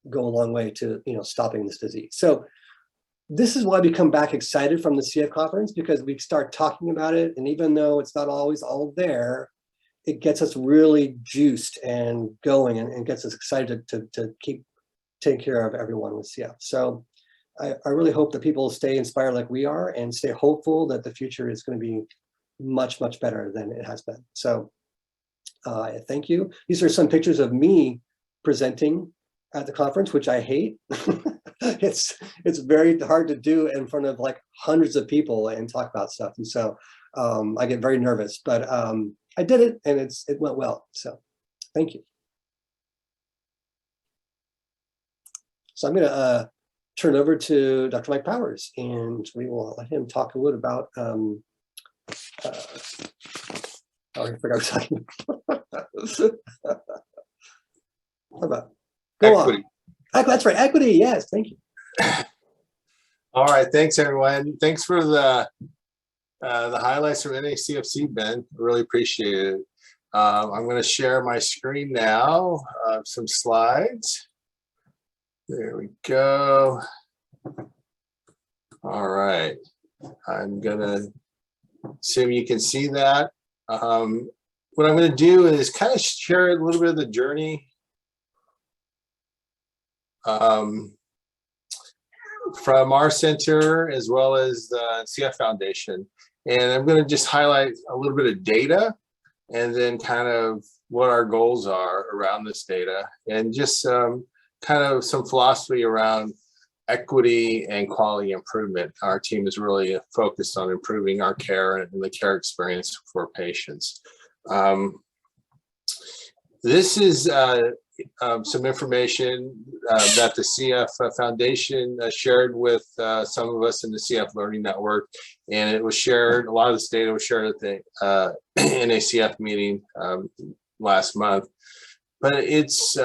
go a long way to stopping this disease. So this is why we come back excited from the CF conference, because we start talking about it, and even though it's not always all there, it gets us really juiced and going, and gets us excited to keep taking care of everyone with CF. So I really hope that people stay inspired like we are, and stay hopeful that the future is going to be much, much better than it has been. So thank you. These are some pictures of me presenting at the conference, which I hate. It's very hard to do in front of like hundreds of people and talk about stuff. And so I get very nervous, but I did it, and it went well. So thank you. So I'm gonna turn over to Dr. Mike Powers, and we will let him talk a little about, oh, I forgot what I was talking about. How about, go Equity. on. That's right, equity, yes, thank you. All right, thanks everyone. Thanks for the highlights from NACFC, Ben. Really appreciate it. I'm going to share my screen now, some slides. There we go. All right. I'm going to assume you can see that. What I'm going to do is kind of share a little bit of the journey from our center as well as the CF Foundation. And I'm going to just highlight a little bit of data and then kind of what our goals are around this data and just kind of some philosophy around equity and quality improvement. Our team is really focused on improving our care and the care experience for patients. This is some information that the CF Foundation shared with some of us in the CF Learning Network, and it was shared, a lot of this data was shared at the NACF meeting last month. But it's,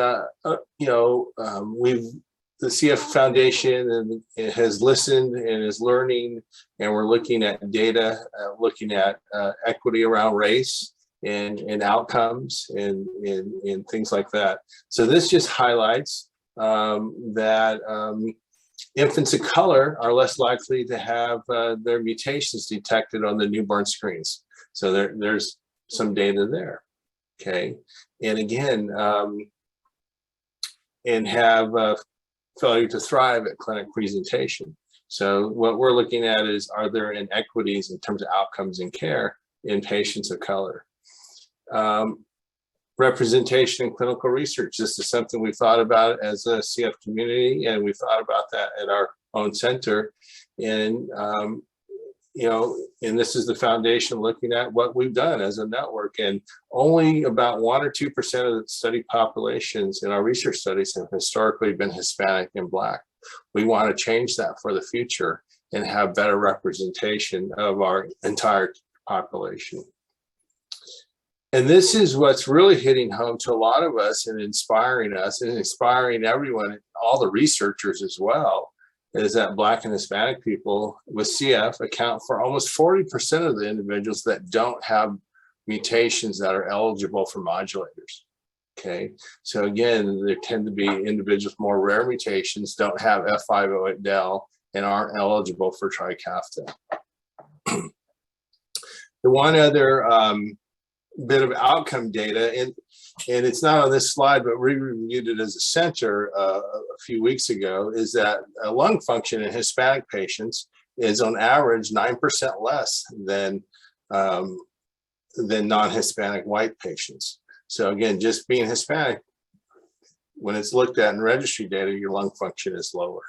the CF Foundation and it has listened and is learning, and we're looking at data, looking at equity around race and outcomes and things like that. So this just highlights that infants of color are less likely to have their mutations detected on the newborn screens. So there's some data there, okay? And again, and have failure to thrive at clinic presentation. So what we're looking at is, are there inequities in terms of outcomes and care in patients of color? Representation in clinical research. This is something we thought about as a CF community, and we thought about that at our own center. And and this is the foundation looking at what we've done as a network, and only about 1 or 2% of the study populations in our research studies have historically been Hispanic and Black. We want to change that for the future and have better representation of our entire population. And this is what's really hitting home to a lot of us and inspiring us and inspiring everyone, all the researchers as well, is that Black and Hispanic people with CF account for almost 40% of the individuals that don't have mutations that are eligible for modulators. Okay, so again, there tend to be individuals with more rare mutations, don't have F508del, and aren't eligible for Trikafta. The one other bit of outcome data, and it's not on this slide, but we reviewed it as a center a few weeks ago, is that lung function in Hispanic patients is on average 9% less than non-Hispanic white patients. So again, just being Hispanic, when it's looked at in registry data, your lung function is lower.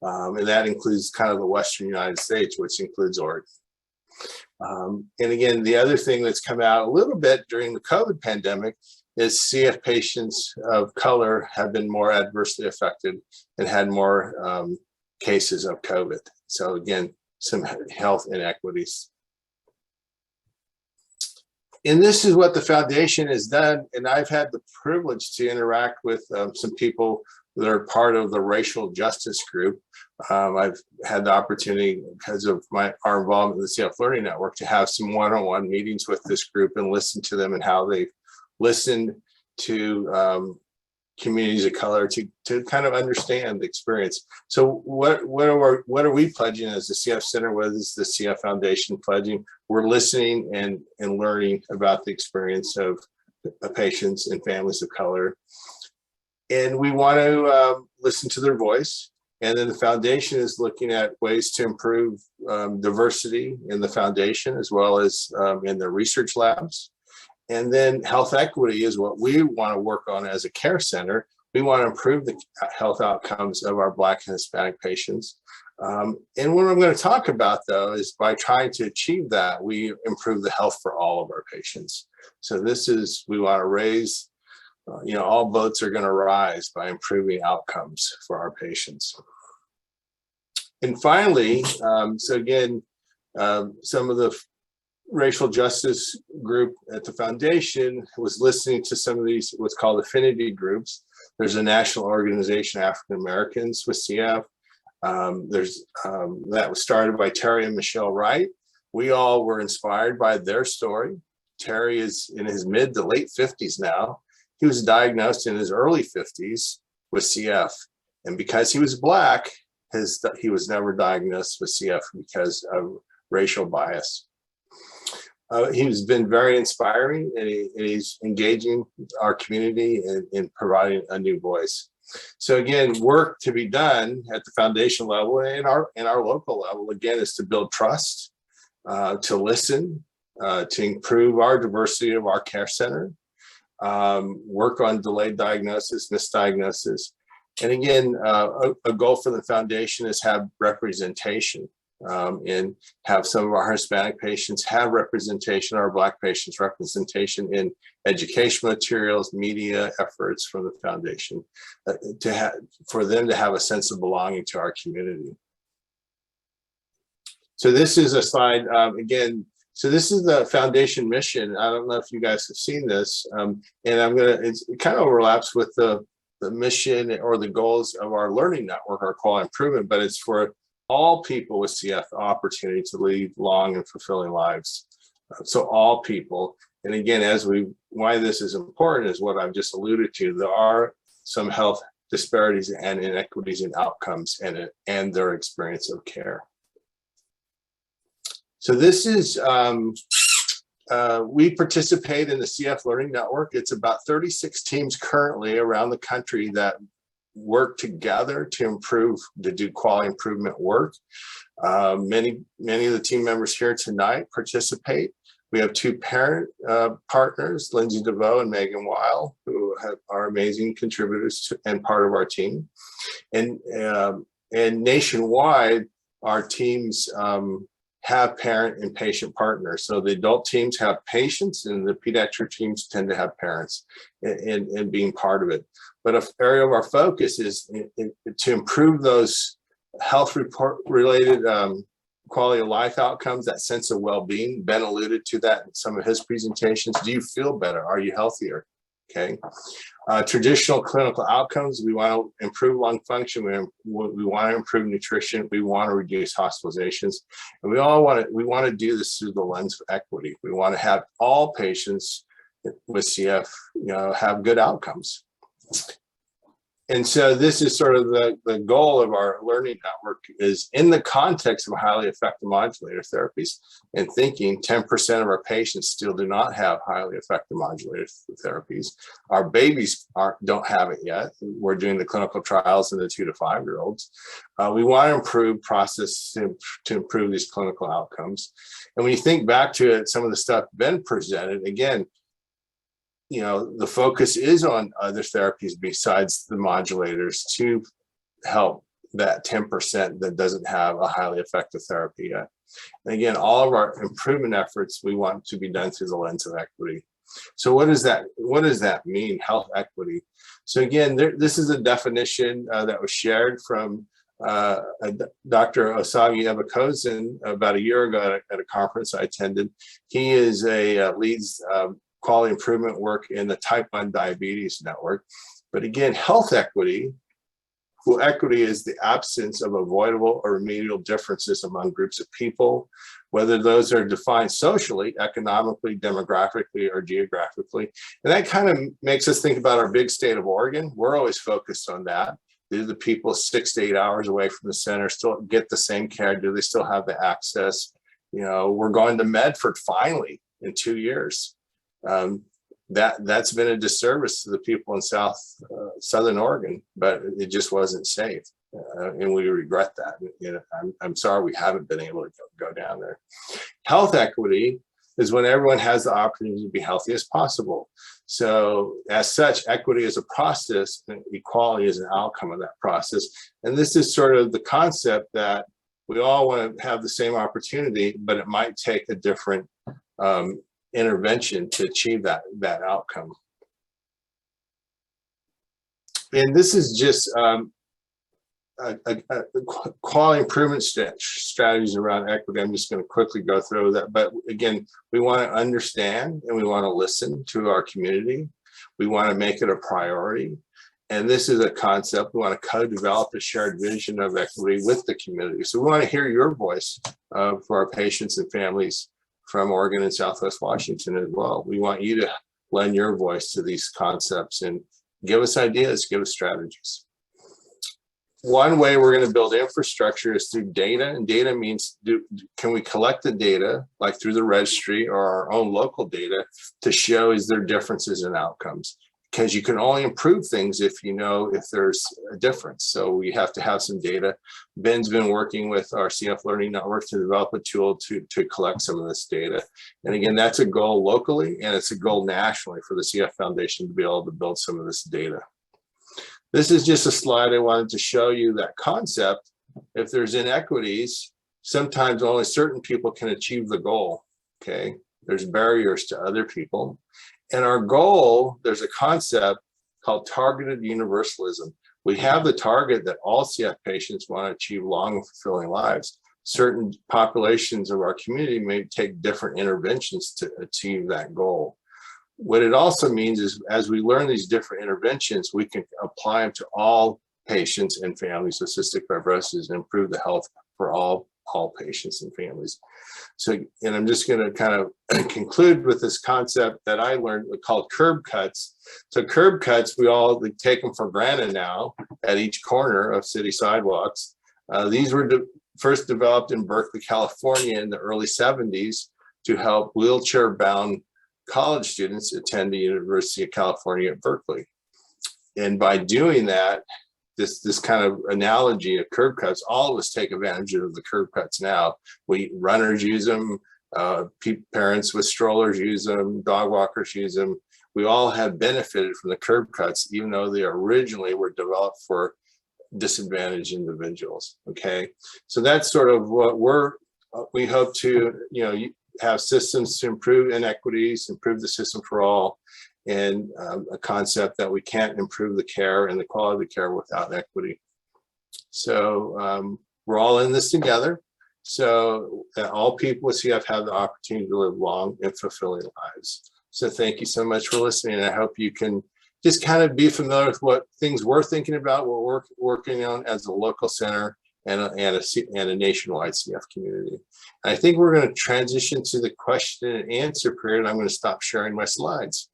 And that includes kind of the Western United States, which includes Oregon. And again, the other thing that's come out a little bit during the COVID pandemic is CF patients of color have been more adversely affected and had more cases of COVID. So again, some health inequities. And this is what the foundation has done. And I've had the privilege to interact with some people that are part of the racial justice group. I've had the opportunity, because of our involvement in the CF Learning Network, to have some one-on-one meetings with this group and listen to them and how they've listened to communities of color to kind of understand the experience. So what are we pledging as the CF Center? What is the CF Foundation pledging? We're listening and learning about the experience of patients and families of color. And we want to listen to their voice. And then the foundation is looking at ways to improve diversity in the foundation, as well as in the research labs. And then health equity is what we want to work on as a care center. We want to improve the health outcomes of our Black and Hispanic patients. And what I'm going to talk about, though, is by trying to achieve that, we improve the health for all of our patients. So this is, we want to raise, all boats are going to rise by improving outcomes for our patients. And finally, so again, some of the racial justice group at the foundation was listening to some of these what's called affinity groups. There's a national organization, African Americans with CF. That was started by Terry and Michelle Wright. We all were inspired by their story. Terry is in his mid to late 50s now. He was diagnosed in his early 50s with CF. And because he was Black, he was never diagnosed with CF because of racial bias. He's been very inspiring, and he's engaging our community in providing a new voice. So again, work to be done at the foundation level and our local level, again, is to build trust, to listen, to improve our diversity of our care center, work on delayed diagnosis, misdiagnosis. And again, a goal for the foundation is have representation, and have some of our Hispanic patients have representation, our Black patients representation in education materials, media efforts from the foundation, for them to have a sense of belonging to our community. So this is a slide, again, so this is the foundation mission. I don't know if you guys have seen this, and it kind of overlaps with the mission or the goals of our learning network, our quality improvement, but it's for all people with CF opportunity to lead long and fulfilling lives. So all people, and again, why this is important is what I've just alluded to. There are some health disparities and inequities in outcomes and their experience of care. So this is, we participate in the CF Learning Network. It's about 36 teams currently around the country that work together to do quality improvement work. Many of the team members here tonight participate. We have two parent partners, Lindsay DeVoe and Megan Weil, who are amazing contributors and part of our team. And nationwide, our teams have parent and patient partners. So the adult teams have patients and the pediatric teams tend to have parents in being part of it. But an area of our focus is to improve those health report related quality of life outcomes, that sense of well-being. Ben alluded to that in some of his presentations. Do you feel better? Are you healthier? Okay. Traditional clinical outcomes, we want to improve lung function, we want to improve nutrition, we want to reduce hospitalizations, and we want to do this through the lens of equity. We want to have all patients with CF, have good outcomes. And so this is sort of the goal of our learning network, is in the context of highly effective modulator therapies and thinking 10% of our patients still do not have highly effective modulator therapies. Our babies don't have it yet. We're doing the clinical trials in the 2 to 5 year olds. We want to improve process to improve these clinical outcomes. And when you think back to it, some of the stuff Ben presented, again, the focus is on other therapies besides the modulators to help that 10% that doesn't have a highly effective therapy yet. And again, all of our improvement efforts, we want to be done through the lens of equity. So what does that mean, health equity? So again, this is a definition that was shared from Dr. Osagie Ebekozen about a year ago at a conference I attended. He is leads quality improvement work in the type 1 diabetes network. But again, health equity, equity is the absence of avoidable or remedial differences among groups of people, whether those are defined socially, economically, demographically, or geographically. And that kind of makes us think about our big state of Oregon. We're always focused on that. Do the people 6 to 8 hours away from the center still get the same care? Do they still have the access? We're going to Medford finally in 2 years. That's been a disservice to the people in Southern Oregon, but it just wasn't safe, and we regret that. I'm sorry we haven't been able to go down there. Health equity is when everyone has the opportunity to be healthy as possible. So as such, equity is a process and equality is an outcome of that process. And this is sort of the concept that we all want to have the same opportunity, but it might take a different intervention to achieve that outcome. And this is just quality improvement strategies around equity. I'm just going to quickly go through that. But again, we want to understand and we want to listen to our community. We want to make it a priority. And this is a concept. We want to co-develop a shared vision of equity with the community. So we want to hear your voice for our patients and families from Oregon and Southwest Washington as well. We want you to lend your voice to these concepts and give us ideas, give us strategies. One way we're going to build infrastructure is through data, and data means can we collect the data like through the registry or our own local data to show is there differences in outcomes, because you can only improve things if you know if there's a difference. So we have to have some data. Ben's been working with our CF Learning Network to develop a tool to collect some of this data. And again, that's a goal locally, and it's a goal nationally for the CF Foundation to be able to build some of this data. This is just a slide I wanted to show you that concept. If there's inequities, sometimes only certain people can achieve the goal, okay? There's barriers to other people. And our goal, there's a concept called targeted universalism. We have the target that all CF patients want to achieve long and fulfilling lives. Certain populations of our community may take different interventions to achieve that goal. What it also means is as we learn these different interventions, we can apply them to all patients and families with cystic fibrosis and improve the health for all patients and families. So, and I'm just going to kind of conclude with this concept that I learned called curb cuts. So curb cuts, we all take them for granted now at each corner of city sidewalks. These were first developed in Berkeley, California in the early 70s to help wheelchair-bound college students attend the University of California at Berkeley. And by doing that, this kind of analogy of curb cuts, all of us take advantage of the curb cuts now. Runners use them, parents with strollers use them, dog walkers use them. We all have benefited from the curb cuts, even though they originally were developed for disadvantaged individuals, okay? So that's sort of what we hope to, have systems to improve inequities, improve the system for all, and a concept that we can't improve the care and the quality of the care without equity. So we're all in this together. So that all people with CF have the opportunity to live long and fulfilling lives. So thank you so much for listening. I hope you can just kind of be familiar with what things we're thinking about, what we're working on as a local center and a nationwide CF community. And I think we're going to transition to the question and answer period. I'm going to stop sharing my slides.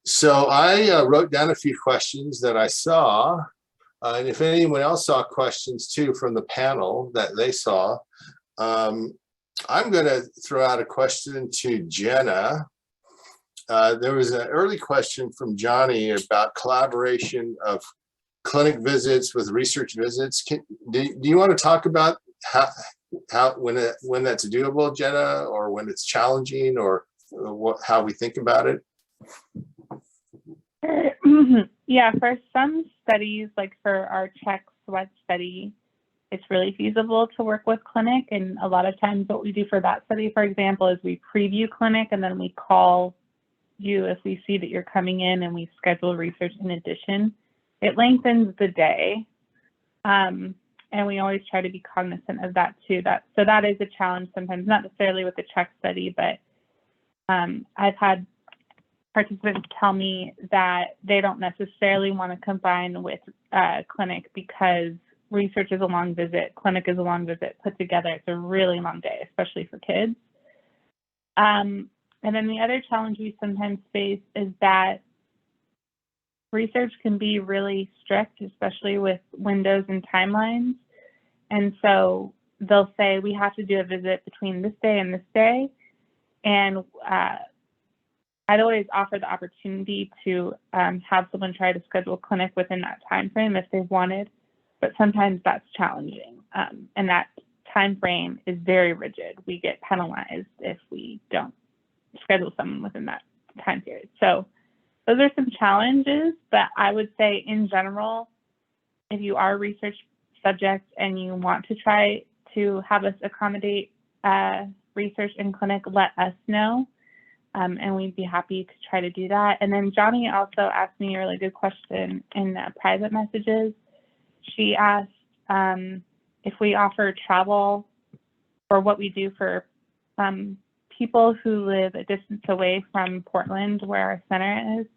So I wrote down a few questions that I saw. And if anyone else saw questions too from the panel that they saw, I'm going to throw out a question to Jenna. There was an early question from Johnny about collaboration of clinic visits with research visits. Do you want to talk about when that's doable, Jenna, or when it's challenging, or how we think about it? Yeah, for some studies, like for our Czech sweat study, it's really feasible to work with clinic. And a lot of times what we do for that study, for example, is we preview clinic and then we call you if we see that you're coming in, and we schedule research in addition. It lengthens the day. And we always try to be cognizant of that too. So that is a challenge sometimes, not necessarily with the Czech study, but I've had participants tell me that they don't necessarily want to combine with clinic because research is a long visit, clinic is a long visit put together. It's a really long day, especially for kids. And then the other challenge we sometimes face is that research can be really strict, especially with windows and timelines. And so they'll say, we have to do a visit between this day and this day. And I'd always offer the opportunity to have someone try to schedule a clinic within that time frame if they wanted, but sometimes that's challenging. And that time frame is very rigid. We get penalized if we don't schedule someone within that time period. So those are some challenges, but I would say in general, if you are a research subject and you want to try to have us accommodate research in clinic, let us know, and we'd be happy to try to do that. And then Johnny also asked me a really good question in private messages. She asked if we offer travel, or what we do for people who live a distance away from Portland, where our center is.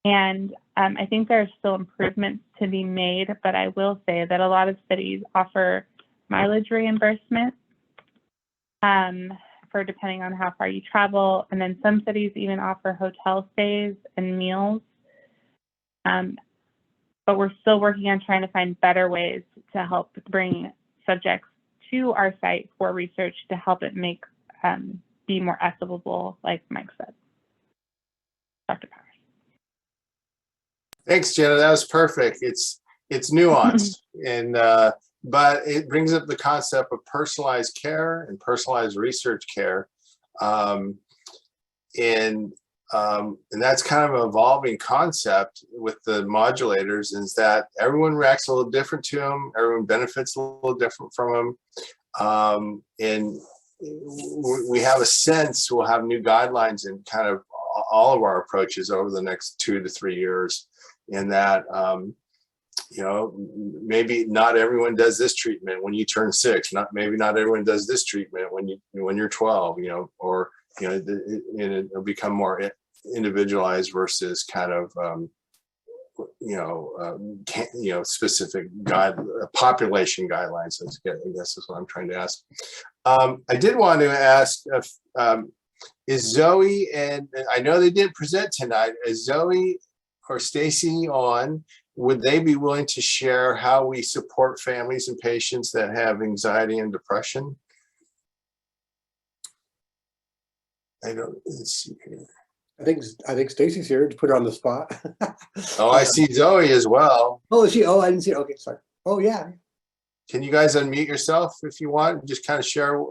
And I think there's still improvements to be made, but I will say that a lot of cities offer mileage reimbursement for depending on how far you travel. And then some cities even offer hotel stays and meals. But we're still working on trying to find better ways to help bring subjects to our site for research to help it make be more equitable, like Mike said. Dr. Powers. Thanks, Jenna. That was perfect. It's nuanced, and but it brings up the concept of personalized care and personalized research care, and that's kind of an evolving concept with the modulators. Is that everyone reacts a little different to them. Everyone benefits a little different from them, and we have a sense we'll have new guidelines in kind of all of our approaches over the next 2 to 3 years. In that, you know, maybe not everyone does this treatment when you turn 6. Maybe not everyone does this treatment when you're 12. You know, or you know, it'll become more individualized versus kind of specific population guidelines. I guess is what I'm trying to ask. I did want to ask if is Zoe, and I know they didn't present tonight, is Zoe or Stacy on? Would they be willing to share how we support families and patients that have anxiety and depression? Let's see here. I think Stacy's here to put her on the spot. Oh, I see Zoe as well. Oh, is she? Oh, I didn't see it. Okay, sorry. Oh, yeah. Can you guys unmute yourself if you want? Just kind of share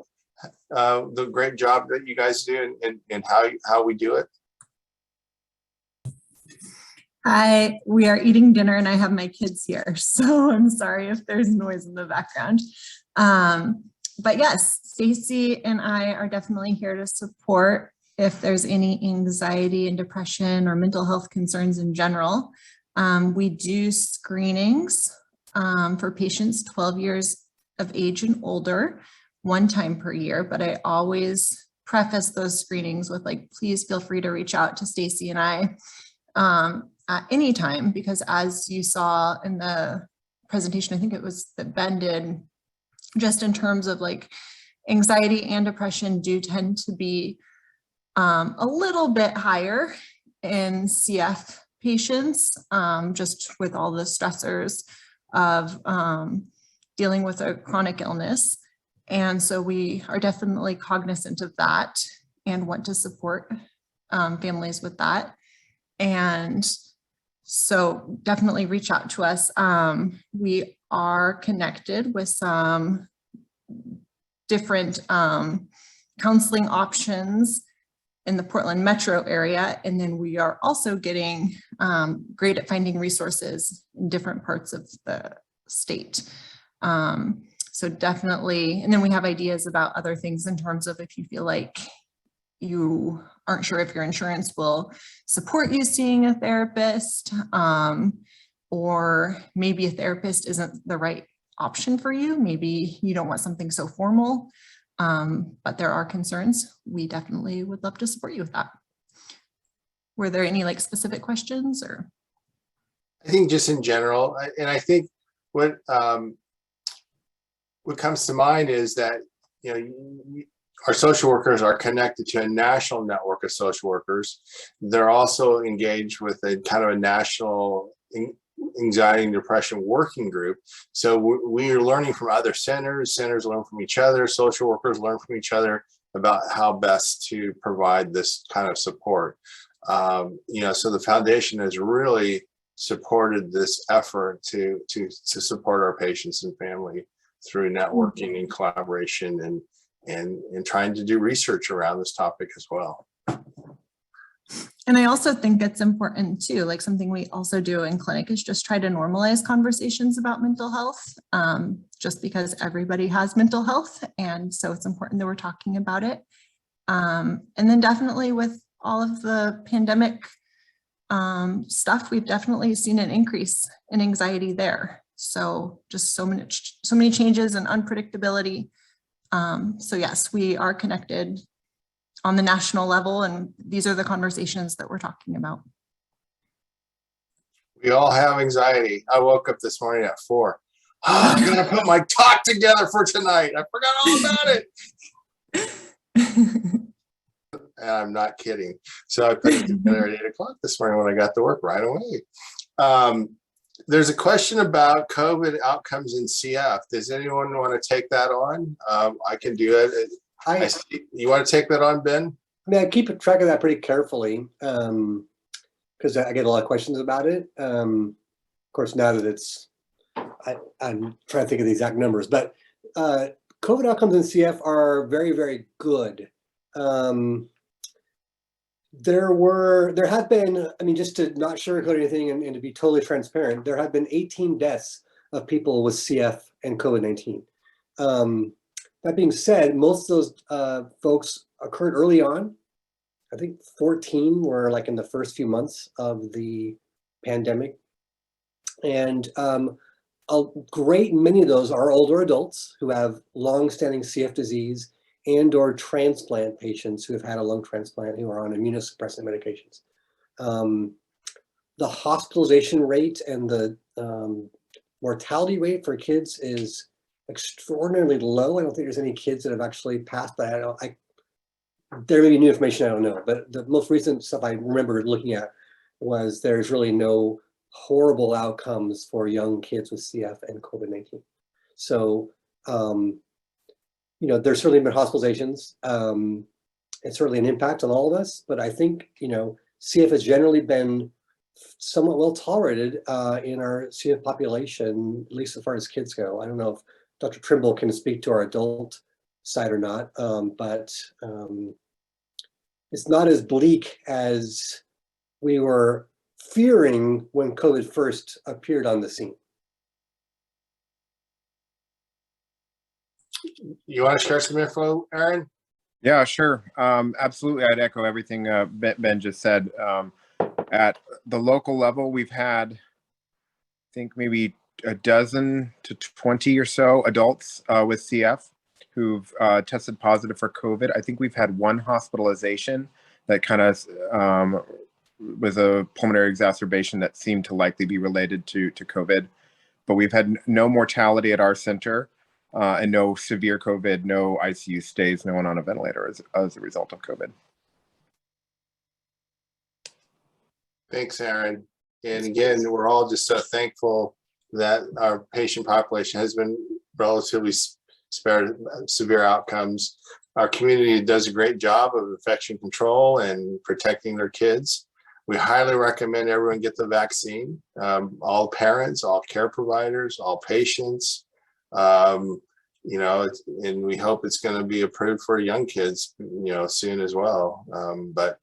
the great job that you guys do and how we do it. Hi, we are eating dinner and I have my kids here, so I'm sorry if there's noise in the background. But yes, Stacy and I are definitely here to support if there's any anxiety and depression or mental health concerns in general. We do screenings for patients 12 years of age and older, 1 time per year, but I always preface those screenings with like, please feel free to reach out to Stacy and I at any time, because as you saw in the presentation, I think it was that Ben did, just in terms of like anxiety and depression do tend to be a little bit higher in CF patients, just with all the stressors of dealing with a chronic illness. And so we are definitely cognizant of that and want to support families with that. And so definitely reach out to us. We are connected with some different counseling options in the Portland metro area. And then we are also getting great at finding resources in different parts of the state. So definitely, and then we have ideas about other things in terms of if you feel like you aren't sure if your insurance will support you seeing a therapist, or maybe a therapist isn't the right option for you. Maybe you don't want something so formal, but there are concerns. We definitely would love to support you with that. Were there any like specific questions or? I think just in general, and I think what comes to mind is that, you know, our social workers are connected to a national network of social workers. They're also engaged with a kind of a national anxiety and depression working group. So we are learning from other centers learn from each other, social workers learn from each other about how best to provide this kind of support. You know, so the foundation has really supported this effort to support our patients and family through networking and collaboration and trying to do research around this topic as well. And I also think it's important too, like something we also do in clinic is just try to normalize conversations about mental health, just because everybody has mental health. And so it's important that we're talking about it. And then definitely with all of the pandemic stuff, we've definitely seen an increase in anxiety there. So just so many changes and unpredictability. So yes, we are connected on the national level, and these are the conversations that we're talking about. We all have anxiety. I woke up this morning at 4. Oh, I gotta put my talk together for tonight. I forgot all about it. And I'm not kidding. So I put it together at 8 o'clock this morning when I got to work right away. There's a question about COVID outcomes in CF. Does anyone want to take that on? I can do it. You want to take that on, Ben? I mean, I keep track of that pretty carefully because I get a lot of questions about it. Of course, now that it's, I'm trying to think of the exact numbers, but COVID outcomes in CF are very, very good. There have been, I mean, just to not sugarcoat anything and to be totally transparent, there have been 18 deaths of people with CF and COVID-19. That being said, most of those folks occurred early on. I think 14 were like in the first few months of the pandemic. And a great many of those are older adults who have long-standing CF disease and/or transplant patients who have had a lung transplant who are on immunosuppressant medications. The hospitalization rate and the mortality rate for kids is extraordinarily low. I don't think there's any kids that have actually passed, but there may be new information I don't know. But the most recent stuff I remember looking at was there's really no horrible outcomes for young kids with CF and COVID-19. So, you know, there's certainly been hospitalizations and certainly an impact on all of us, but I think, you know, CF has generally been somewhat well tolerated in our CF population, at least as far as kids go. I don't know if Dr. Trimble can speak to our adult side or not, but it's not as bleak as we were fearing when COVID first appeared on the scene. You want to share some info, Aaron? Yeah, sure. Absolutely. I'd echo everything Ben just said. At the local level, we've had, I think, maybe a dozen to 20 or so adults with CF who've tested positive for COVID. I think we've had one hospitalization that kind of was a pulmonary exacerbation that seemed to likely be related to COVID. But we've had no mortality at our center. And no severe COVID, no ICU stays, no one on a ventilator as a result of COVID. Thanks, Aaron. And again, we're all just so thankful that our patient population has been relatively spared severe outcomes. Our community does a great job of infection control and protecting their kids. We highly recommend everyone get the vaccine. All parents, all care providers, all patients. You know, and we hope it's going to be approved for young kids, you know, soon as well. But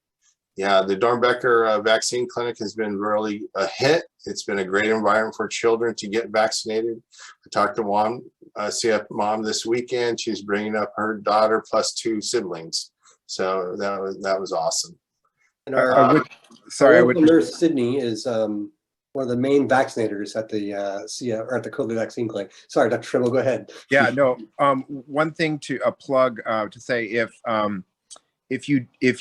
yeah, the Doernbecher vaccine clinic has been really a hit. It's been a great environment for children to get vaccinated. I talked to one CF mom this weekend. She's bringing up her daughter plus 2 siblings. So that was awesome. And our local nurse Sydney is one of the main vaccinators at the CF or at the COVID vaccine clinic. Sorry, Dr. Trimble, go ahead. Yeah, no. One thing to plug to say, if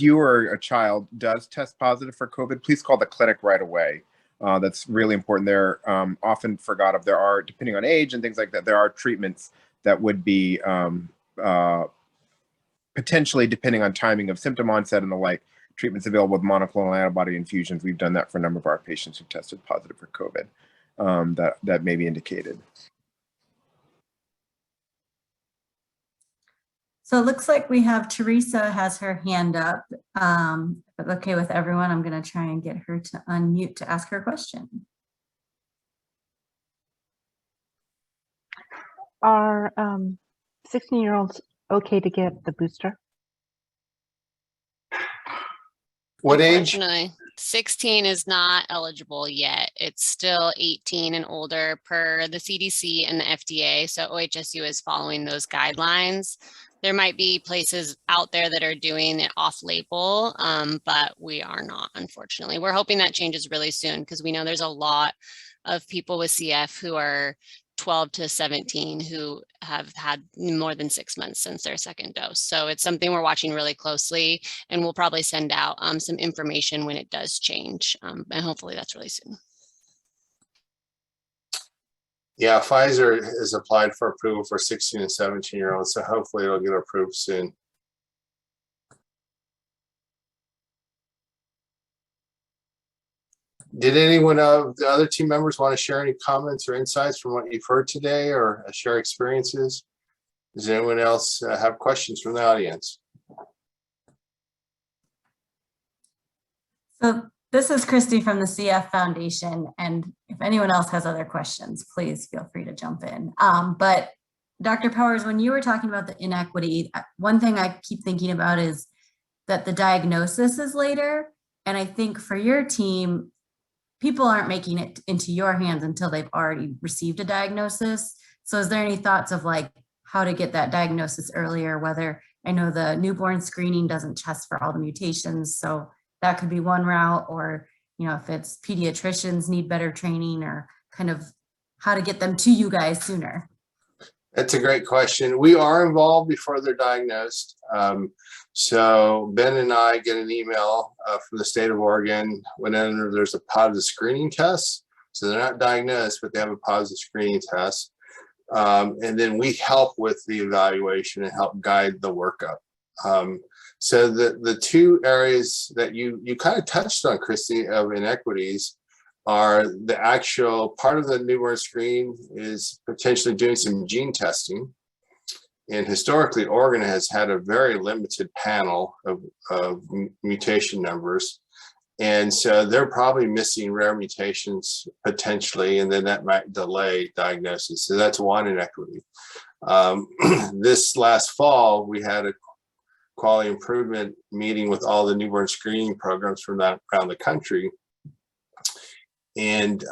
you or a child does test positive for COVID, please call the clinic right away. That's really important. They're often forgot of. There are, depending on age and things like that, there are treatments that would be potentially, depending on timing of symptom onset and the like, treatments available with monoclonal antibody infusions. We've done that for a number of our patients who tested positive for COVID that may be indicated. So it looks like we have Teresa has her hand up. If it's okay with everyone, I'm going to try and get her to unmute to ask her question. Are 16-year-olds okay to get the booster? What age? Unfortunately, 16 is not eligible yet. It's still 18 and older per the CDC and the FDA. So OHSU is following those guidelines. There might be places out there that are doing it off-label, but we are not, unfortunately. We're hoping that changes really soon because we know there's a lot of people with CF who are 12 to 17 who have had more than 6 months since their second dose. So it's something we're watching really closely, and we'll probably send out some information when it does change. And hopefully that's really soon. Yeah, Pfizer has applied for approval for 16 and 17-year-olds, so hopefully it'll get approved soon. Did anyone of the other team members want to share any comments or insights from what you've heard today, or share experiences? Does anyone else have questions from the audience? So this is Christy from the CF Foundation, and if anyone else has other questions, please feel free to jump in. But Dr. Powers, when you were talking about the inequity, one thing I keep thinking about is that the diagnosis is later. And I think for your team, people aren't making it into your hands until they've already received a diagnosis. So is there any thoughts of like how to get that diagnosis earlier, whether I know the newborn screening doesn't test for all the mutations, so that could be one route, or, you know, if it's pediatricians need better training, or kind of how to get them to you guys sooner? That's a great question. We are involved before they're diagnosed. So Ben and I get an email from the state of Oregon whenever there's a positive screening test. So they're not diagnosed, but they have a positive screening test. And then we help with the evaluation and help guide the workup. So the two areas that you kind of touched on, Christy, of inequities are the actual part of the newborn screen is potentially doing some gene testing. And historically, Oregon has had a very limited panel of mutation numbers. And so they're probably missing rare mutations potentially, and then that might delay diagnosis. So that's one inequity. This last fall, we had a quality improvement meeting with all the newborn screening programs from around the country. And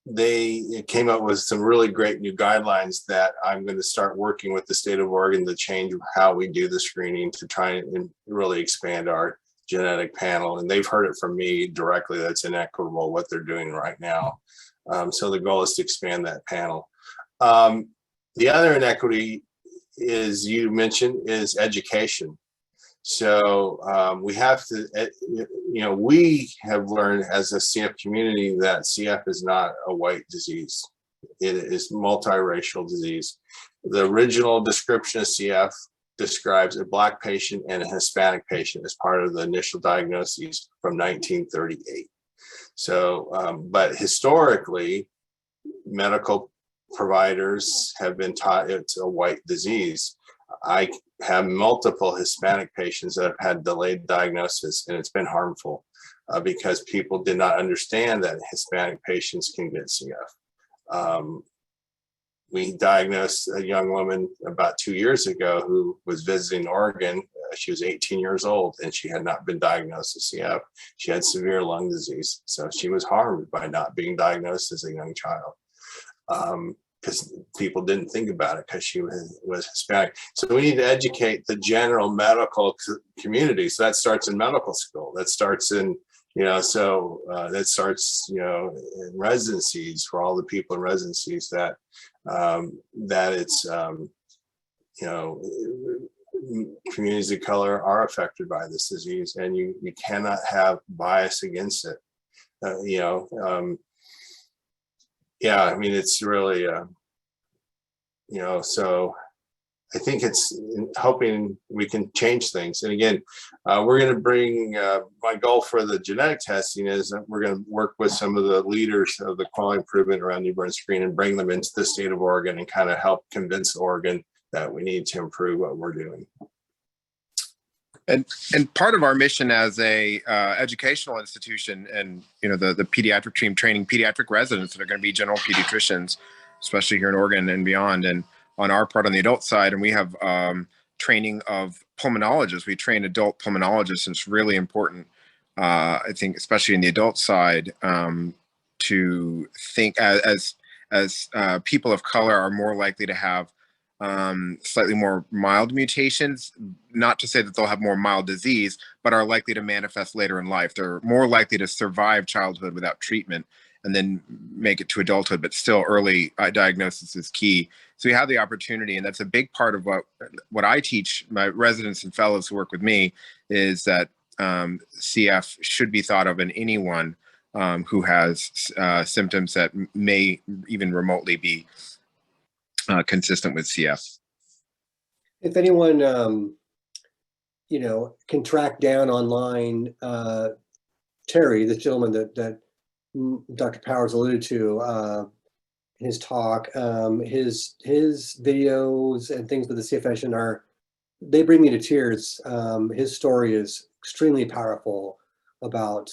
they came up with some really great new guidelines that I'm going to start working with the state of Oregon to change how we do the screening to try and really expand our genetic panel. And they've heard it from me directly that's inequitable what they're doing right now. So the goal is to expand that panel. The other inequity is, you mentioned, is education. So we have to, we have learned as a CF community that CF is not a white disease. It is multiracial disease. The original description of CF describes a Black patient and a Hispanic patient as part of the initial diagnoses from 1938. So, but historically, medical providers have been taught it's a white disease. I have multiple Hispanic patients that have had delayed diagnosis, and it's been harmful because people did not understand that Hispanic patients can get CF. We diagnosed a young woman about 2 years ago who was visiting Oregon. She was 18 years old, and she had not been diagnosed with CF. She had severe lung disease. So she was harmed by not being diagnosed as a young child. Because people didn't think about it because she was Hispanic. So we need to educate the general medical community. So that starts in medical school. That starts in, that starts, in residencies for all the people in residencies that it's, communities of color are affected by this disease, and you cannot have bias against it. Yeah, I mean, it's really, so I think it's hoping we can change things. And again, we're going to bring, my goal for the genetic testing is that we're going to work with some of the leaders of the quality improvement around newborn screen and bring them into the state of Oregon and kind of help convince Oregon that we need to improve what we're doing. And part of our mission as a educational institution, and the pediatric team training pediatric residents that are going to be general pediatricians, especially here in Oregon and beyond, and on our part on the adult side, and we have training of pulmonologists. We train adult pulmonologists, and it's really important, I think, especially in the adult side, to think as people of color are more likely to have slightly more mild mutations, not to say that they'll have more mild disease, but are likely to manifest later in life. They're more likely to survive childhood without treatment and then make it to adulthood, but still early diagnosis is key. So we have the opportunity, and that's a big part of what I teach my residents and fellows who work with me, is that CF should be thought of in anyone who has symptoms that may even remotely be consistent with CF. If anyone, can track down online Terry, this gentleman that Dr. Powers alluded to in his talk, his videos and things with the CF Foundation they bring me to tears. His story is extremely powerful about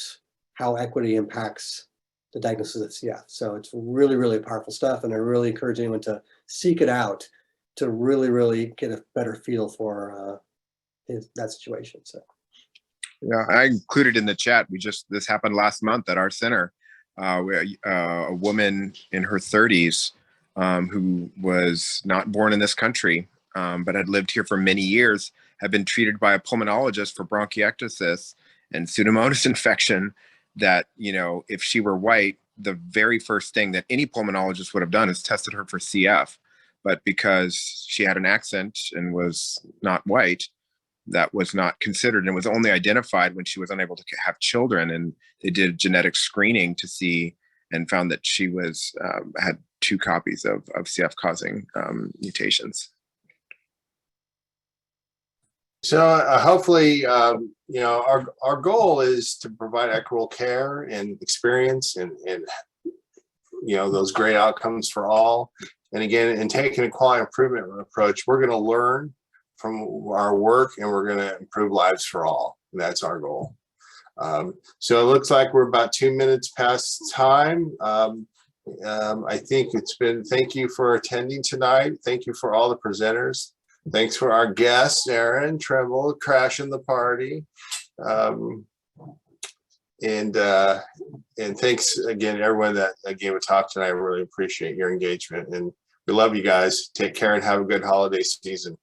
how equity impacts the diagnosis of CF. So it's really, really powerful stuff. And I really encourage anyone to seek it out to really, really get a better feel for that situation. So. Yeah, I included in the chat. This happened last month at our center. A woman in her 30s who was not born in this country, but had lived here for many years, had been treated by a pulmonologist for bronchiectasis and Pseudomonas infection that, if she were white, the very first thing that any pulmonologist would have done is tested her for CF. But because she had an accent and was not white, that was not considered, and was only identified when she was unable to have children. And they did genetic screening to see and found that she had 2 copies of CF causing mutations. So hopefully, our goal is to provide equitable care and experience and those great outcomes for all. And again, in taking a quality improvement approach, we're going to learn from our work and we're going to improve lives for all. And that's our goal. So it looks like we're about 2 minutes past time. I think thank you for attending tonight. Thank you for all the presenters. Thanks for our guests, Aaron Tremble, crashing the party. And thanks again, everyone that gave a talk tonight. I really appreciate your engagement, and we love you guys. Take care and have a good holiday season.